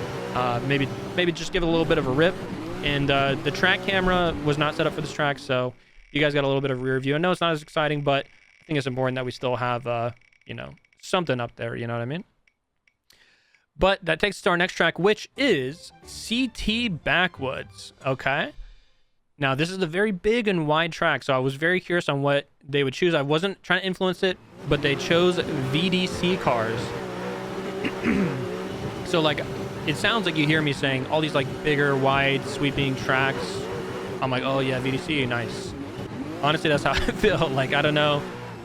Maybe just give it a little bit of a rip. And the track camera was not set up for this track, so you guys got a little bit of rear view. I know it's not as exciting, but I think it's important that we still have, you know, something up there. You know what I mean? But that takes us to our next track, which is CT Backwoods. Okay. Now, this is a very big and wide track, so I was very curious on what they would choose. I wasn't trying to influence it, but they chose VDC cars. So, like, it sounds like you hear me saying all these, like, bigger, wide, sweeping tracks. I'm like, oh, yeah, VDC, nice. Honestly, that's how I feel. Like, I don't know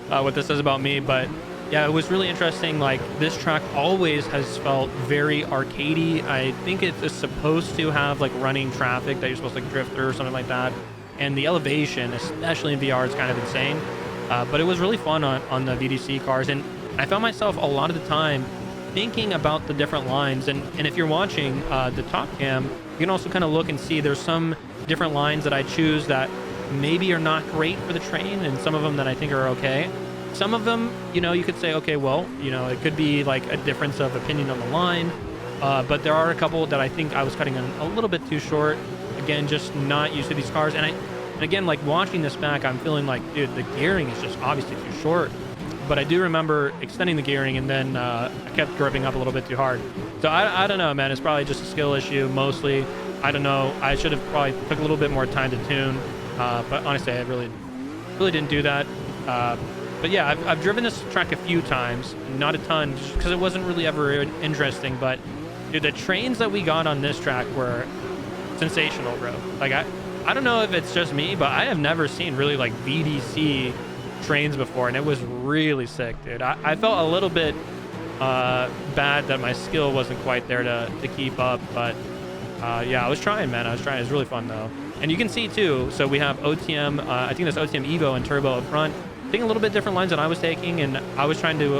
what this says about me, but yeah, it was really interesting. Like, this track always has felt very arcadey. I think it's supposed to have like running traffic that you're supposed to like drift through or something like that. And the elevation, especially in VR, is kind of insane. But it was really fun on the VDC cars. And I found myself a lot of the time thinking about the different lines. And if you're watching the top cam, you can also kind of look and see there's some different lines that I choose that maybe are not great for the train, and some of them that I think are okay. Some of them, you know, you could say, okay, well, you know, it could be like a difference of opinion on the line. But there are a couple that I think I was cutting a little bit too short. Again, just not used to these cars. And again, like watching this back, I'm feeling like, dude, the gearing is just obviously too short. But I do remember extending the gearing, and then I kept gripping up a little bit too hard. So I don't know, man. It's probably just a skill issue mostly. I don't know. I should have probably took a little bit more time to tune. But honestly, I really didn't do that. But yeah, I've driven this track a few times, not a ton, just because it wasn't really ever interesting. But dude, the trains that we got on this track were sensational, bro. Like I don't know if it's just me, but I have never seen really like VDC trains before, and it was really sick, dude. I felt a little bit bad that my skill wasn't quite there to keep up, but yeah, I was trying, man. I was trying. It was really fun though. And you can see too, so we have OTM, I think that's OTM Evo and Turbo up front. Taking a little bit different lines than I was taking, and I was trying to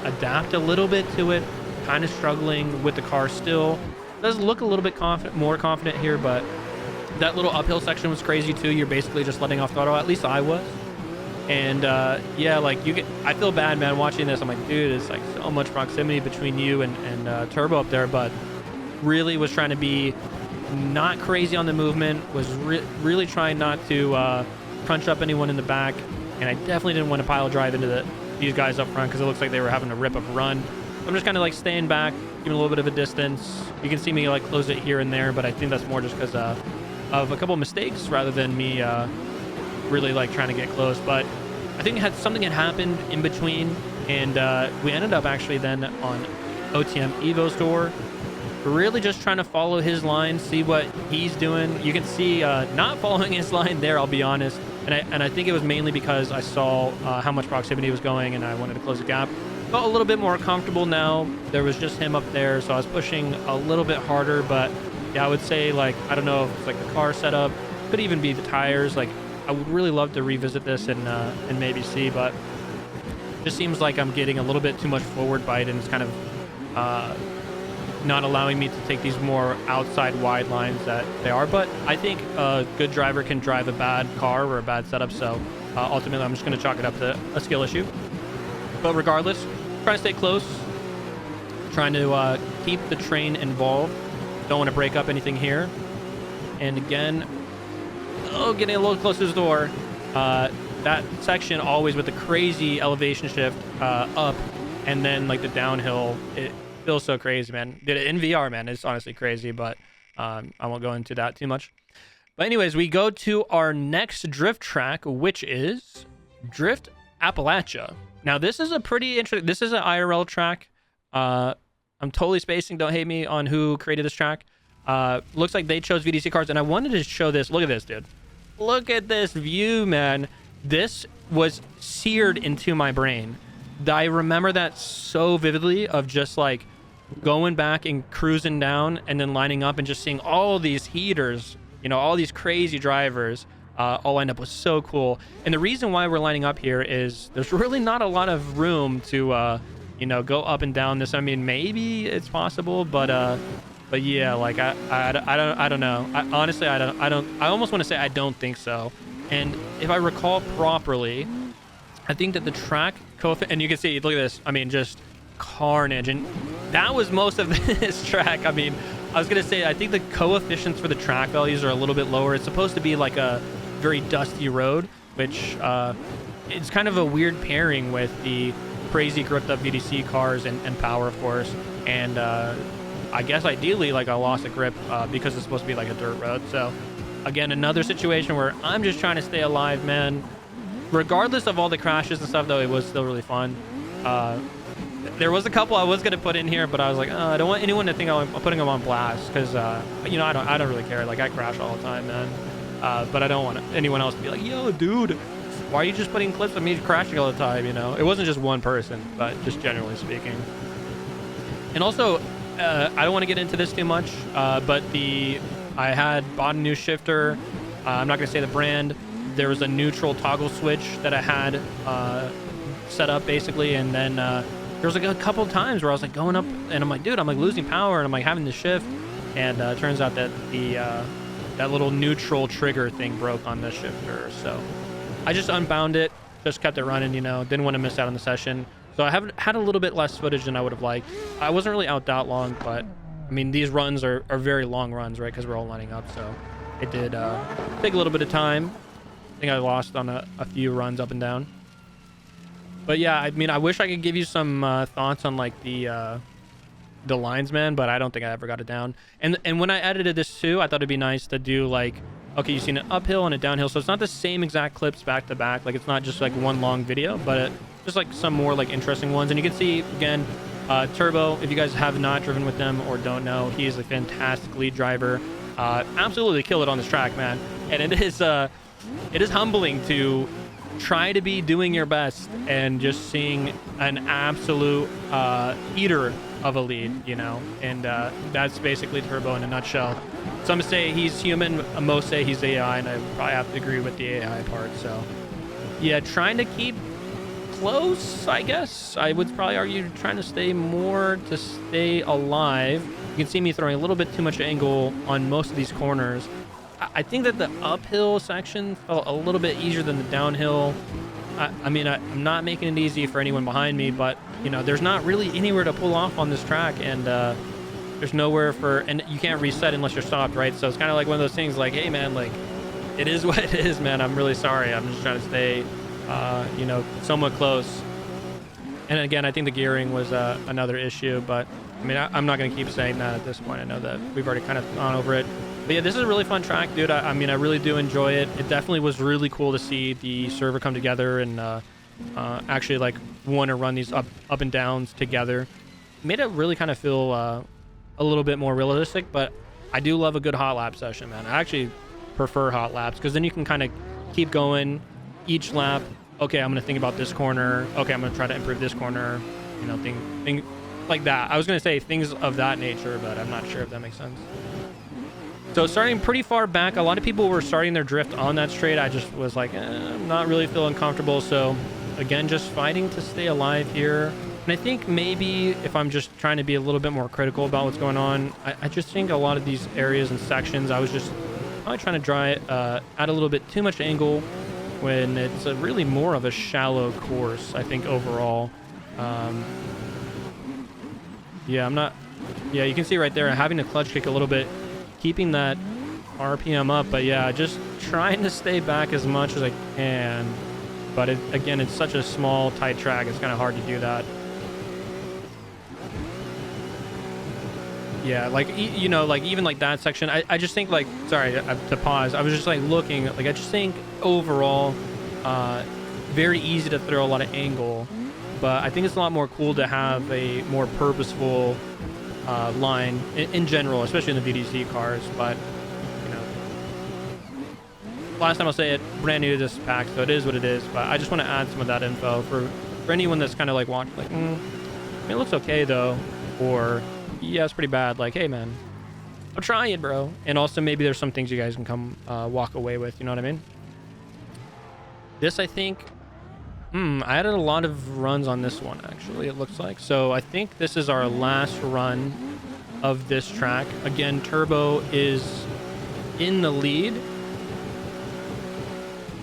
adapt a little bit to it, kind of struggling with the car still. It does look a little bit more confident here, but that little uphill section was crazy too. You're basically just letting off throttle, at least I was. And yeah, like I feel bad, man, watching this. I'm like, dude, it's like so much proximity between you and Turbo up there, but really was trying to be not crazy on the movement, was really trying not to crunch up anyone in the back. And I definitely didn't want to pile drive into these guys up front because it looks like they were having a rip of a run. I'm just kind of like staying back, giving a little bit of a distance. You can see me like close it here and there, but I think that's more just because of a couple of mistakes rather than me really like trying to get close. But I think something had happened in between, and we ended up actually then on OTM Evo's door, really just trying to follow his line, see what he's doing. You can see not following his line there, I'll be honest. And I think it was mainly because I saw how much proximity was going, and I wanted to close the gap. felt a little bit more comfortable now. There was just him up there, so I was pushing a little bit harder. But yeah, I would say, like, I don't know if it's like the car setup, could even be the tires. Like, I would really love to revisit this and maybe see, but it just seems like I'm getting a little bit too much forward bite, and it's kind of not allowing me to take these more outside wide lines that they are. But I think a good driver can drive a bad car or a bad setup, so ultimately I'm just going to chalk it up to a skill issue. But regardless, trying to stay close, trying to keep the train involved. Don't want to break up anything here. And again, getting a little closer to the door. That section always with the crazy elevation shift up, and then like the downhill, it feels so crazy, man. Did it in VR, man. It's honestly crazy, but I won't go into that too much. But anyways, we go to our next drift track, which is Drift Appalachia. Now, this is a pretty interesting... This is an IRL track. I'm totally spacing. Don't hate me on who created this track. Looks like they chose VDC cards, and I wanted to show this. Look at this, dude. Look at this view, man. This was seared into my brain. I remember that so vividly, of just like going back and cruising down and then lining up and just seeing all these heaters, you know, all these crazy drivers all lined up. Was so cool. And the reason why we're lining up here is there's really not a lot of room to you know, go up and down this. I mean, maybe it's possible, but yeah, like I don't know. I almost want to say I don't think so. And if I recall properly, I think that the track coefficient, and you can see, look at this, I mean, just carnage. And that was most of this track. I mean, I was gonna say, I think the coefficients for the track values are a little bit lower. It's supposed to be like a very dusty road, which it's kind of a weird pairing with the crazy gripped up VDC cars and power, of course. And I guess ideally, like, a loss of grip because it's supposed to be like a dirt road. So again, another situation where I'm just trying to stay alive, man. Regardless of all the crashes and stuff, though, it was still really fun. There was a couple I was gonna put in here, but I was like, I don't want anyone to think I'm putting them on blast, because you know, I don't really care. Like, I crash all the time, man. But I don't want anyone else to be like, yo, dude, why are you just putting clips of me crashing all the time? You know, it wasn't just one person, but just generally speaking. And also, I don't want to get into this too much, but I had bought a new shifter. I'm not gonna say the brand. There was a neutral toggle switch that I had set up, basically, and then there was like a couple of times where I was like going up, and I'm like, dude, I'm like losing power, and I'm like having to shift, and it turns out that that little neutral trigger thing broke on the shifter. So I just unbound it, just kept it running, you know, didn't want to miss out on the session. So I have had a little bit less footage than I would have liked. I wasn't really out that long, but I mean, these runs are very long runs, right? Because we're all lining up, so it did take a little bit of time. I think I lost on a few runs up and down. But yeah, I mean, I wish I could give you some thoughts on like the lines, man, but I don't think I ever got it down. And when I edited this too, I thought it'd be nice to do like, okay, you've seen an uphill and a downhill, so it's not the same exact clips back to back. Like, it's not just like one long video, but just like some more like interesting ones. And you can see again, Turbo, if you guys have not driven with them or don't know, he is a fantastic lead driver. Absolutely kill it on this track, man. And it is humbling to try to be doing your best and just seeing an absolute eater of a lead, you know. And that's basically Turbo in a nutshell. Some say he's human, most say he's AI, and I probably have to agree with the AI part. So yeah, trying to keep close, I guess. I would probably argue trying to stay more to stay alive. You can see me throwing a little bit too much angle on most of these corners. I think that the uphill section felt a little bit easier than the downhill. I mean, I'm not making it easy for anyone behind me, but you know, there's not really anywhere to pull off on this track, and there's nowhere and you can't reset unless you're stopped, right? So it's kind of like one of those things like, hey man, like, it is what it is, man. I'm really sorry. I'm just trying to stay, you know, somewhat close. And again, I think the gearing was another issue, but I mean, I'm not going to keep saying that at this point. I know that we've already kind of gone over it. But yeah, this is a really fun track, dude. I mean, I really do enjoy it. It definitely was really cool to see the server come together and actually like want to run these up and downs together. Made it really kind of feel a little bit more realistic, but I do love a good hot lap session, man. I actually prefer hot laps because then you can kind of keep going each lap. Okay, I'm going to think about this corner. Okay, I'm going to try to improve this corner. you know, thing like that. I was gonna say things of that nature, but I'm not sure if that makes sense. So starting pretty far back, a lot of people were starting their drift on that straight. I just was like, I'm not really feeling comfortable. So again, just fighting to stay alive here. And I think maybe if I'm just trying to be a little bit more critical about what's going on, I just think a lot of these areas and sections, I was just probably trying to add a little bit too much angle when it's really more of a shallow course, I think, overall. Yeah, you can see right there, having to clutch kick a little bit, keeping that RPM up, but yeah, just trying to stay back as much as I can. But again, it's such a small, tight track, it's kind of hard to do that. Yeah, like, you know, like even like that section, I just think like, sorry to pause, I was just like looking, like I just think overall, very easy to throw a lot of angle, but I think it's a lot more cool to have a more purposeful line in general, especially in the VDC cars. But you know, last time I'll say it, brand new to this pack, so it is what it is. But I just want to add some of that info for anyone that's kind of like watching, like, I mean, it looks okay though, or yeah, it's pretty bad. Like, hey man, I'm trying, bro. And also maybe there's some things you guys can come walk away with. You know what I mean? This, I think. I added a lot of runs on this one, actually, it looks like. So I think this is our last run of this track. Again, Turbo is in the lead.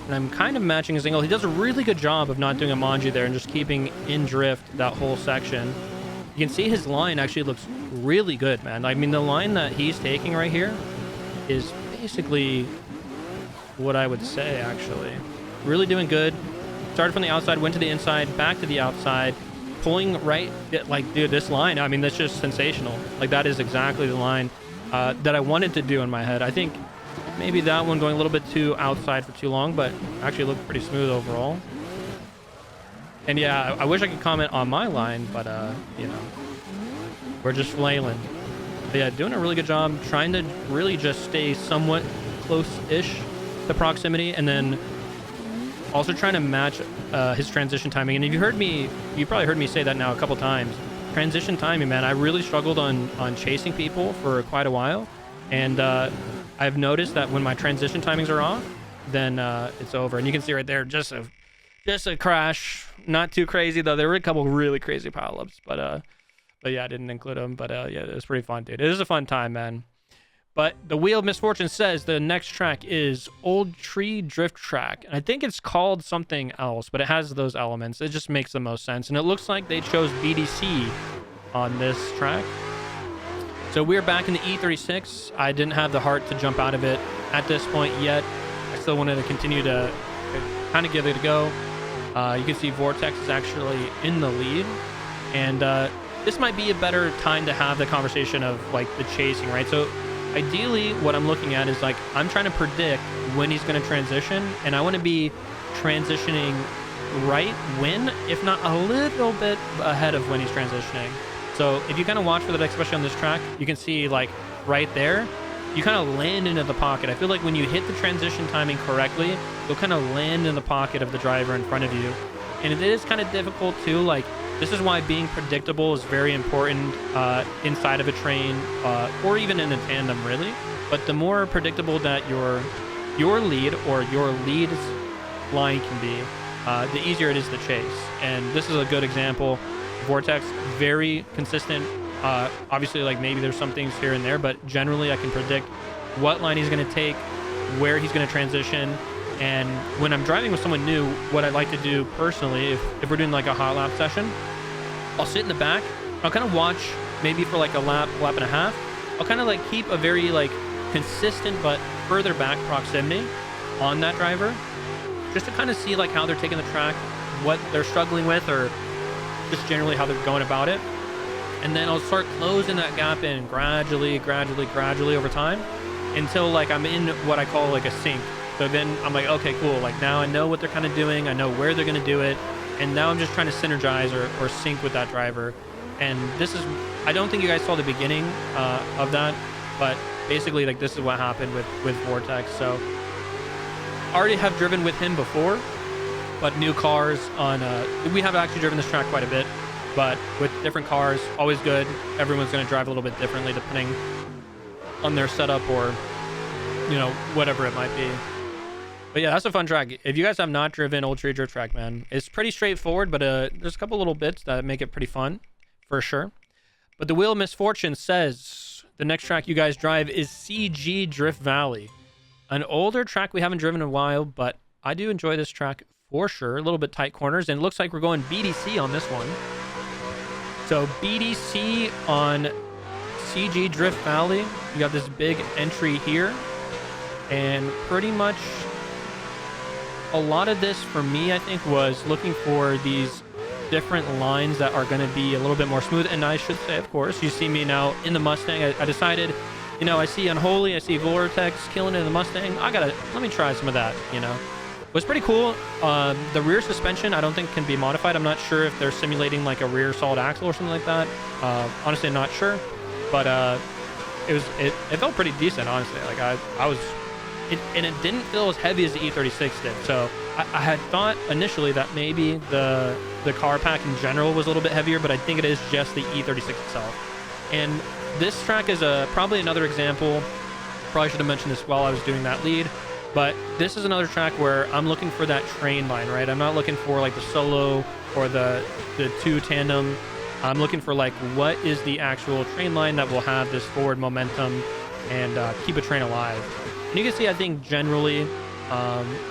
And I'm kind of matching his angle. He does a really good job of not doing a manji there and just keeping in drift that whole section. You can see his line actually looks really good, man. I mean, the line that he's taking right here is basically what I would say, actually. Really doing good. Started from the outside, went to the inside, back to the outside, pulling right. Like, dude, this line, I mean, that's just sensational. Like, that is exactly the line that I wanted to do in my head. I think maybe that one going a little bit too outside for too long, but actually looked pretty smooth overall. And yeah, I wish I could comment on my line, but you know, we're just flailing. But yeah, doing a really good job, trying to really just stay somewhat close-ish to proximity, and then also trying to match his transition timing. And if you probably heard me say that now a couple times. Transition timing, man, I really struggled on chasing people for quite a while. And I've noticed that when my transition timings are off, then it's over. And you can see right there, just a crash. Not too crazy, though. There were a couple really crazy pileups. But yeah, I didn't include them. But yeah, it was pretty fun, dude. It is a fun time, man. But the Wheel of Misfortune says the next track is Old Tree Drift Track. And I think it's called something else, but it has those elements. It just makes the most sense. And it looks like they chose BDC on this track. So we're back in the E36. I didn't have the heart to jump out of it at this point yet. I still wanted to continue to kind of give it a go. You can see Vortex is actually in the lead. And this might be a better time to have the conversation of like the chasing, right? So ideally, what I'm looking at is like, I'm trying to predict when he's going to transition, and I want to be transitioning right when, if not a little bit ahead of when he's transitioning. So if you kind of watch for that, especially on this track, you can see like right there, you kind of land into the pocket. I feel like when you hit the transition timing correctly, you'll kind of land in the pocket of the driver in front of you. And it is kind of difficult too, like, this is why being predictable is very important inside of a train or even in a tandem, really. But the more predictable that your lead or your lead's line can be, the easier it is to chase. And this is a good example. Vortex, very consistent. Obviously, like maybe there's some things here and there, but generally I can predict what line he's going to take, where he's going to transition. And when I'm driving with someone new, what I like to do personally, if we're doing like a hot lap session, I'll sit in the back. I'll kind of watch maybe for like a lap and a half. I'll kind of like keep a very like consistent but further back proximity on that driver, just to kind of see like how they're taking the track, what they're struggling with, or just generally how they're going about it. And then I'll start closing that gap in gradually over time until like I'm in what I call like a sync. So then I'm like, okay, cool. Like now I know what they're kind of doing. I know where they're going to do it. And now I'm just trying to synergize or sync with that driver. And this is, I don't think you guys saw the beginning of that, but basically like this is what happened with Vortex. So I already have driven with him before, but new cars on, we have actually driven this track quite a bit. but with different cars, always good. Everyone's going to drive a little bit differently depending on their setup or, you know, whatever it might be. But yeah, that's a fun track. If you guys have not driven Old Tree Drift Track, man, it's pretty straightforward, but there's a couple little bits that make it pretty fun, for sure. But the Wheel of Misfortune says the next track you guys drive is CG Drift Valley. An older track we haven't driven in a while, but I do enjoy this track for sure. A little bit tight corners, and it looks like we're going BDC on this one. So BDC on CG Drift Valley. You got this big entry here, and pretty much a lot of this for me, I think, was looking for these different lines that are going to be a little bit more smooth. And I should say, of course, you see me now in the Mustang. I decided, you know, I see Unholy, I see Vortex killing it in the Mustang. Let me try some of that, you know. It was pretty cool. The rear suspension, I don't think can be modified. I'm not sure if they're simulating like a rear solid axle or something like that. Honestly, I'm not sure. But it felt pretty decent, honestly. Like and it didn't feel as heavy as the E36 did. So I had thought initially that maybe the car pack in general was a little bit heavier, but I think it is just the E36 itself. And this track is probably another example. Probably should have mentioned this while I was doing that lead, but this is another track where I'm looking for that train line, right? I'm not looking for like the solo or the two tandem. I'm looking for like what is the actual train line that will have this forward momentum and keep a train alive. And you can see, I think generally,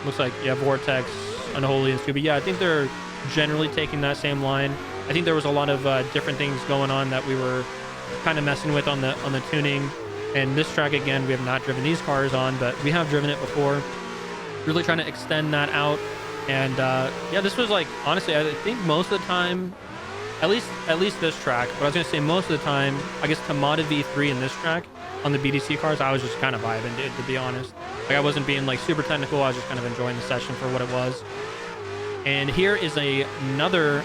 looks like, yeah, Vortex, Unholy, and Scooby. Yeah, I think they're generally taking that same line. I think there was a lot of different things going on that we were kind of messing with on the tuning. And this track, again, we have not driven these cars on, but we have driven it before. Really trying to extend that out. And yeah, this was like, honestly, I think most of the time, at least this track, but I was going to say most of the time, I guess Tamada V3 in this track, on the BDC cars, I was just kind of vibing, dude, to be honest. Like, I wasn't being like super technical. I was just kind of enjoying the session for what it was. And here is another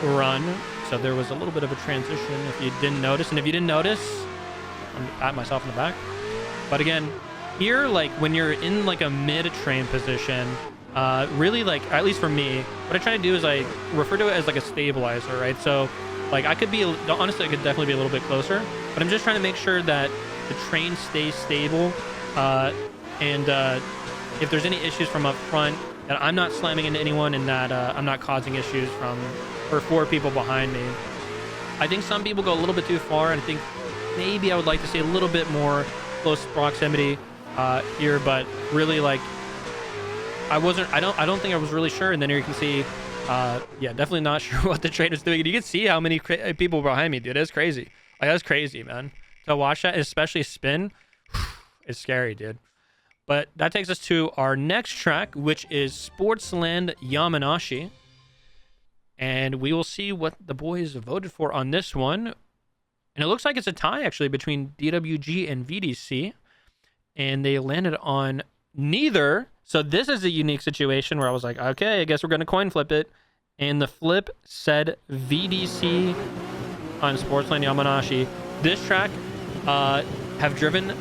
run. So there was a little bit of a transition if you didn't notice. And if you didn't notice, I'm patting myself in the back. But again, here, like when you're in like a mid-train position, really, like, at least for me, what I try to do is I refer to it as like a stabilizer, right? So like I could definitely be a little bit closer, but I'm just trying to make sure that the train stays stable, and if there's any issues from up front, that I'm not slamming into anyone, and that I'm not causing issues for 4 people behind me. I think some people go a little bit too far, and I think maybe I would like to see a little bit more close proximity here, but really, like, I don't think I was really sure. And then here you can see, yeah, definitely not sure what the train is doing. And you can see how many people behind me, dude. It's crazy. Like, that's crazy, man. To watch that, especially spin, it's scary, dude. But that takes us to our next track, which is Sportsland Yamanashi. And we will see what the boys voted for on this one. And it looks like it's a tie, actually, between DWG and VDC. And they landed on neither. So this is a unique situation where I was like, okay, I guess we're going to coin flip it. And the flip said VDC on Sportsland Yamanashi. This track, have driven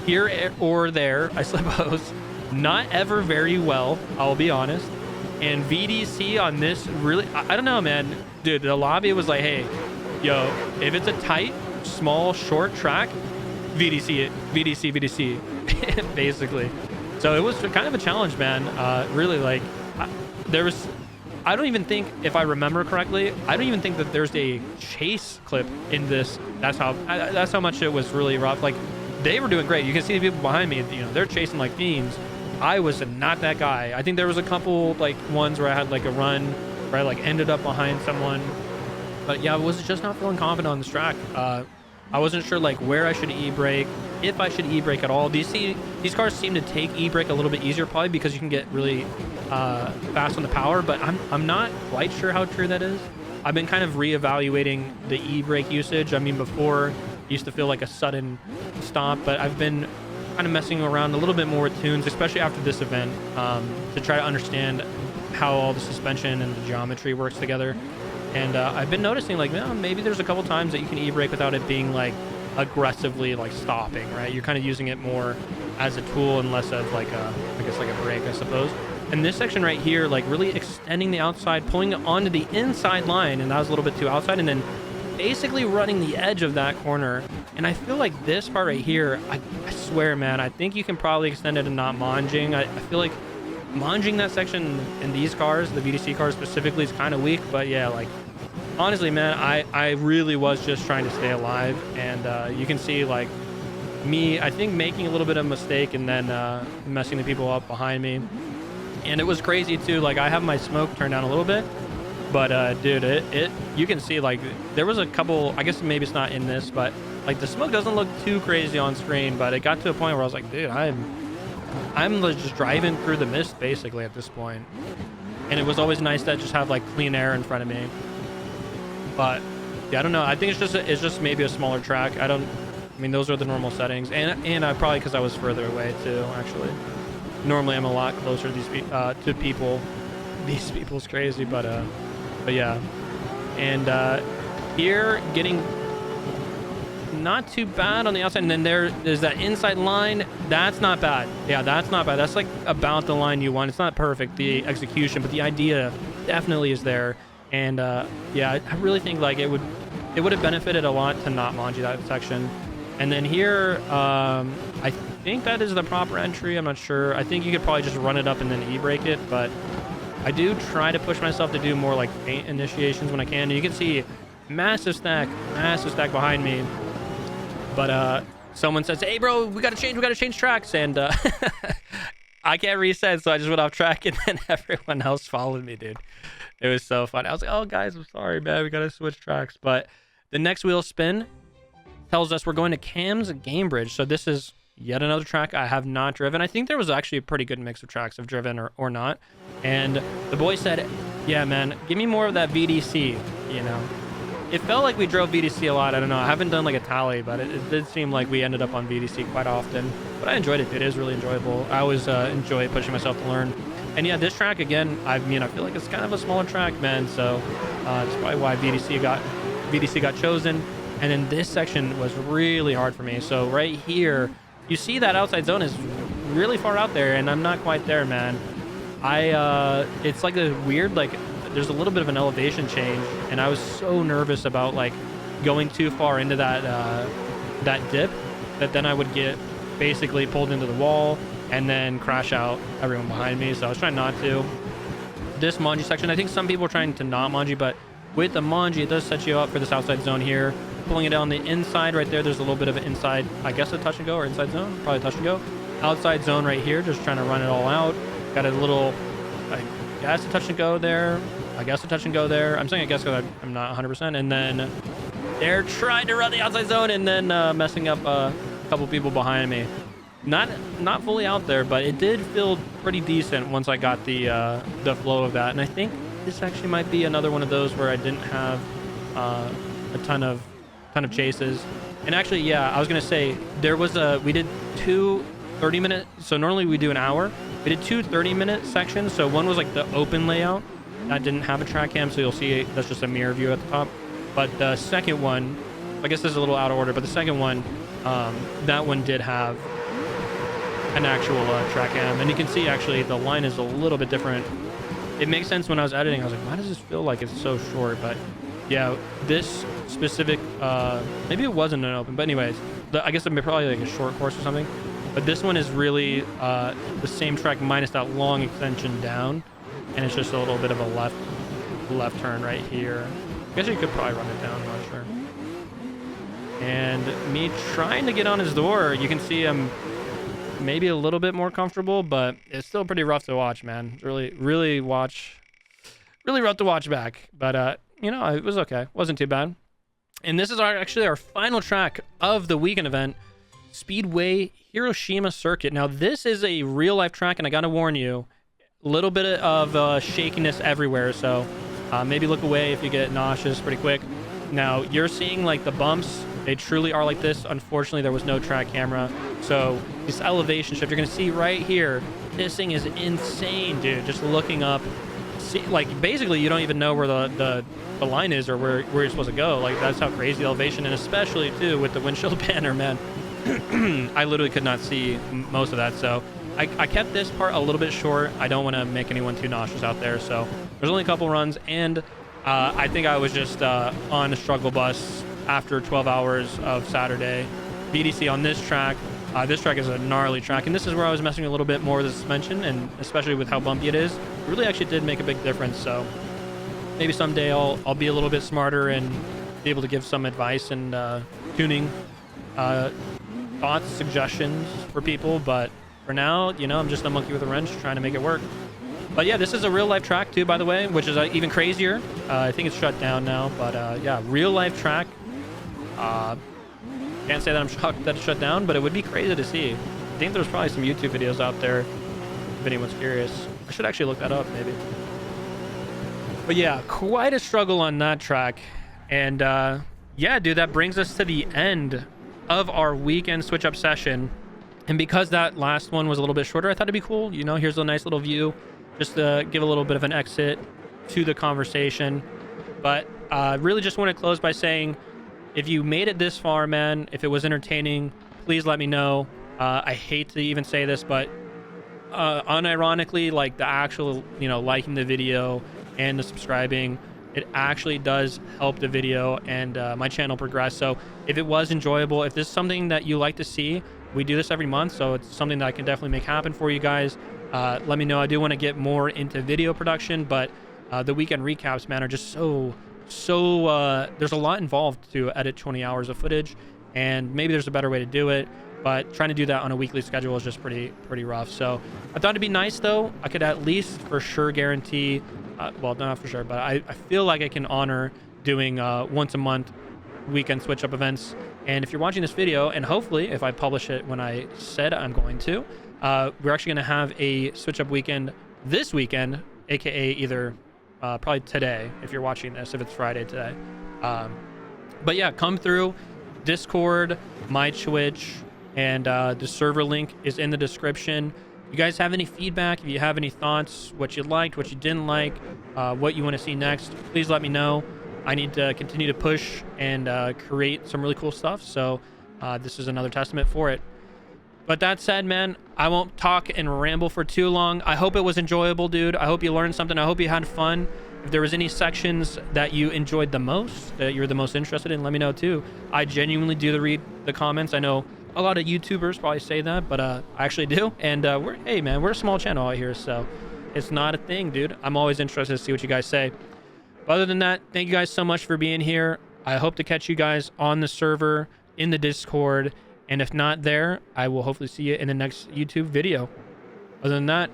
here or there, I suppose. Not ever very well, I'll be honest. And VDC on this, really, I don't know, man. Dude, the lobby was like, hey, yo, if it's a tight, small, short track, VDC it. VDC, basically. So it was kind of a challenge, man. Really, like, I don't even think, if I remember correctly, I don't even think that there's a chase clip in this. That's how much it was really rough. Like, they were doing great. You can see the people behind me, you know, they're chasing like fiends. I was not that guy. I think there was a couple like ones where I had like a run where I like ended up behind someone. But yeah, I was just not feeling confident on this track. I wasn't sure like where I should e-brake, if I should e-brake at all. These cars seem to take e-brake a little bit easier, probably because you can get really fast on the power, but I'm not quite sure how true that is. I've been kind of reevaluating the e-brake usage. I mean, before it used to feel like a sudden stop, but I've been kind of messing around a little bit more with tunes, especially after this event, to try to understand how all the suspension and the geometry works together. And I've been noticing, like, maybe there's a couple times that you can e-brake without it being like aggressively like stopping, right? You're kind of using it more as a tool and less of like I guess like a brake, I suppose. And this section right here, like, really extending the outside, pulling it onto the inside line, and that was a little bit too outside, and then basically running the edge of that corner. And I feel like this part right here, I swear, man, I think you can probably extend it and not monging. I feel like monging that section in these cars, the VDC cars specifically, is kind of weak. But yeah, like, honestly, man, I really was just trying to stay alive. And you can see, like, me, I think, making a little bit of a mistake and then messing the people up behind me. And it was crazy too. Like, I have my smoke turned down a little bit, but dude, you can see, like, there was a couple, I guess maybe it's not in this, but like the smoke doesn't look too crazy on screen, but it got to a point where I was like, dude, I'm just driving through the mist basically at this point. And it was always nice to just have like clean air in front of me. But yeah, I don't know. I think it's just maybe a smaller track. I mean, those are the normal settings, and I probably, because I was further away too, actually. Normally I'm a lot closer to these to people. These people's crazy, but yeah. And here, getting not too bad on the outside, and then there's that inside line. That's not bad. Yeah, that's not bad. That's like about the line you want. It's not perfect, the execution, but the idea definitely is there. And yeah, I really think like it would have benefited a lot to not manji that section. And then here, I think that is the proper entry. I'm not sure. I think you could probably just run it up and then e-brake it, but I do try to push myself to do more like paint initiations when I can. And you can see massive stack behind me. But someone says, "Hey, bro, we gotta change tracks," and I can't reset, so I just went off track, and then everyone else followed me, dude. It was so fun. I was like, "Oh, guys, I'm sorry, man. We gotta switch tracks." But the next wheel spin tells us we're going to Cam's Gamebridge. So this is yet another track I have not driven. I think there was actually a pretty good mix of tracks I've driven or not. And the boy said, "Yeah, man, give me more of that VDC," you know. It felt like we drove VDC a lot. I don't know. I haven't done like a tally, but it did seem like we ended up on VDC quite often. But I enjoyed it. It is really enjoyable. I always enjoy pushing myself to learn. And yeah, this track, again, I mean, I feel like it's kind of a smaller track, man. So that's probably why VDC got chosen. And then this section was really hard for me. So right here, you see that outside zone is really far out there, and I'm not quite there, man. It's like a weird, like, there's a little bit of an elevation change, and I was so nervous about like going too far into that dip that then I would get basically pulled into the wall and then crash out everyone behind me. So I was trying not to. This manji section, I think some people are trying to not manji, but with the manji, it does set you up for this outside zone here. Pulling it down the inside right there, there's a little bit of an inside, I guess a touch and go, or inside zone, probably touch and go. Outside zone right here, just trying to run it all out. Got a little, I guess a touch and go there. I guess a touch and go there. I'm saying I guess because I'm not 100%. And then they're trying to run the outside zone and then messing up a couple people behind me. Not fully out there, but it did feel pretty decent once I got the flow of that. And I think this actually might be another one of those where I didn't have a ton of chases. And actually, yeah, I was gonna say there was we did 2 30-minute. So normally we do an hour. We did 2 30-minute sections. So one was like the open layout. That didn't have a track cam, so you'll see that's just a mirror view at the top. But the second one, I guess this is a little out of order, but the second one, that one did have an actual track cam. And you can see actually the line is a little bit different. It makes sense when I was editing. I was like, why does this feel like it's so short? But yeah, this specific, maybe it wasn't an open, but anyways, I guess it'd be probably like a short course or something. But this one is really the same track minus that long extension down. And it's just a little bit of a left turn right here. I guess you could probably run it down, I'm not sure. And me trying to get on his door, you can see I'm maybe a little bit more comfortable, but it's still pretty rough to watch, man. Really rough to watch back. But you know, it was okay. Wasn't too bad. And this is actually our final track of the weekend event, Speedway Hiroshima Circuit. Now, this is a real life track, and I gotta warn you, a little bit of shakiness everywhere, so maybe look away if you get nauseous pretty quick. Now, you're seeing like the bumps, they truly are like this. Unfortunately, there was no track camera, so this elevation shift you're gonna see right here, this thing is insane, dude. Just looking up, see, like basically you don't even know where the line is or where you're supposed to go. Like, that's how crazy the elevation, and especially too with the windshield banner, man. I literally could not see most of that. So I kept this part a little bit short. I don't want to make anyone too nauseous out there. So there's only a couple runs, and I think I was just on a struggle bus after 12 hours of Saturday. BDC on this track. This track is a gnarly track, and this is where I was messing a little bit more with the suspension, and especially with how bumpy it is. It really actually did make a big difference. So maybe someday I'll be a little bit smarter and be able to give some advice and tuning thoughts, suggestions for people. But for now, you know, I'm just a monkey with a wrench trying to make it work. But yeah, this is a real life track too, by the way, which is even crazier. I think it's shut down now, but yeah, real life track. Can't say that I'm shocked that it's shut down, but it would be crazy to see. I think there's probably some YouTube videos out there if anyone's curious. I should actually look that up maybe. But yeah, quite a struggle on that track. And yeah, dude, that brings us to the end of our weekend switch up session. And because that last one was a little bit shorter, I thought it'd be cool. You know, here's a nice little view just to give a little bit of an exit to the conversation. But really just want to close by saying, if you made it this far, man, if it was entertaining, please let me know. I hate to even say this, but unironically, like the actual, you know, liking the video and the subscribing, it actually does help the video and my channel progress. So if it was enjoyable, if this is something that you like to see, we do this every month, so it's something that I can definitely make happen for you guys. Let me know. I do want to get more into video production, but the weekend recaps, man, are just so there's a lot involved to edit 20 hours of footage, and maybe there's a better way to do it, but trying to do that on a weekly schedule is just pretty rough. So I thought it'd be nice though. I could at least for sure guarantee, well, not for sure, but I feel like I can honor doing once a month weekend switch up events. And if you're watching this video, and hopefully if I publish it when I said I'm going to, we're actually going to have a switch up weekend this weekend, aka either probably today if you're watching this, if it's Friday today. But yeah, come through Discord, my Twitch, and the server link is in the description. You guys have any feedback, if you have any thoughts, what you liked, what you didn't like, what you want to see next, please let me know. I need to continue to push and create some really cool stuff, so this is another testament for it. But that said, man, I won't talk and ramble for too long. I hope it was enjoyable, dude. I hope you learned something. I hope you had fun. If there was any sections that you enjoyed the most, that you're the most interested in, let me know too. I genuinely do read the comments. I know a lot of YouTubers probably say that, but I actually do. And hey, man, we're a small channel out here, so it's not a thing, dude. I'm always interested to see what you guys say. But other than that, thank you guys so much for being here. I hope to catch you guys on the server, in the Discord, and if not there, I will hopefully see you in the next YouTube video. Other than that,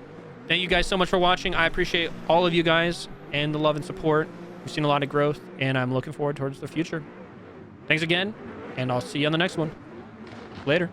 thank you guys so much for watching. I appreciate all of you guys and the love and support. We've seen a lot of growth, and I'm looking forward towards the future. Thanks again, and I'll see you on the next one. Later.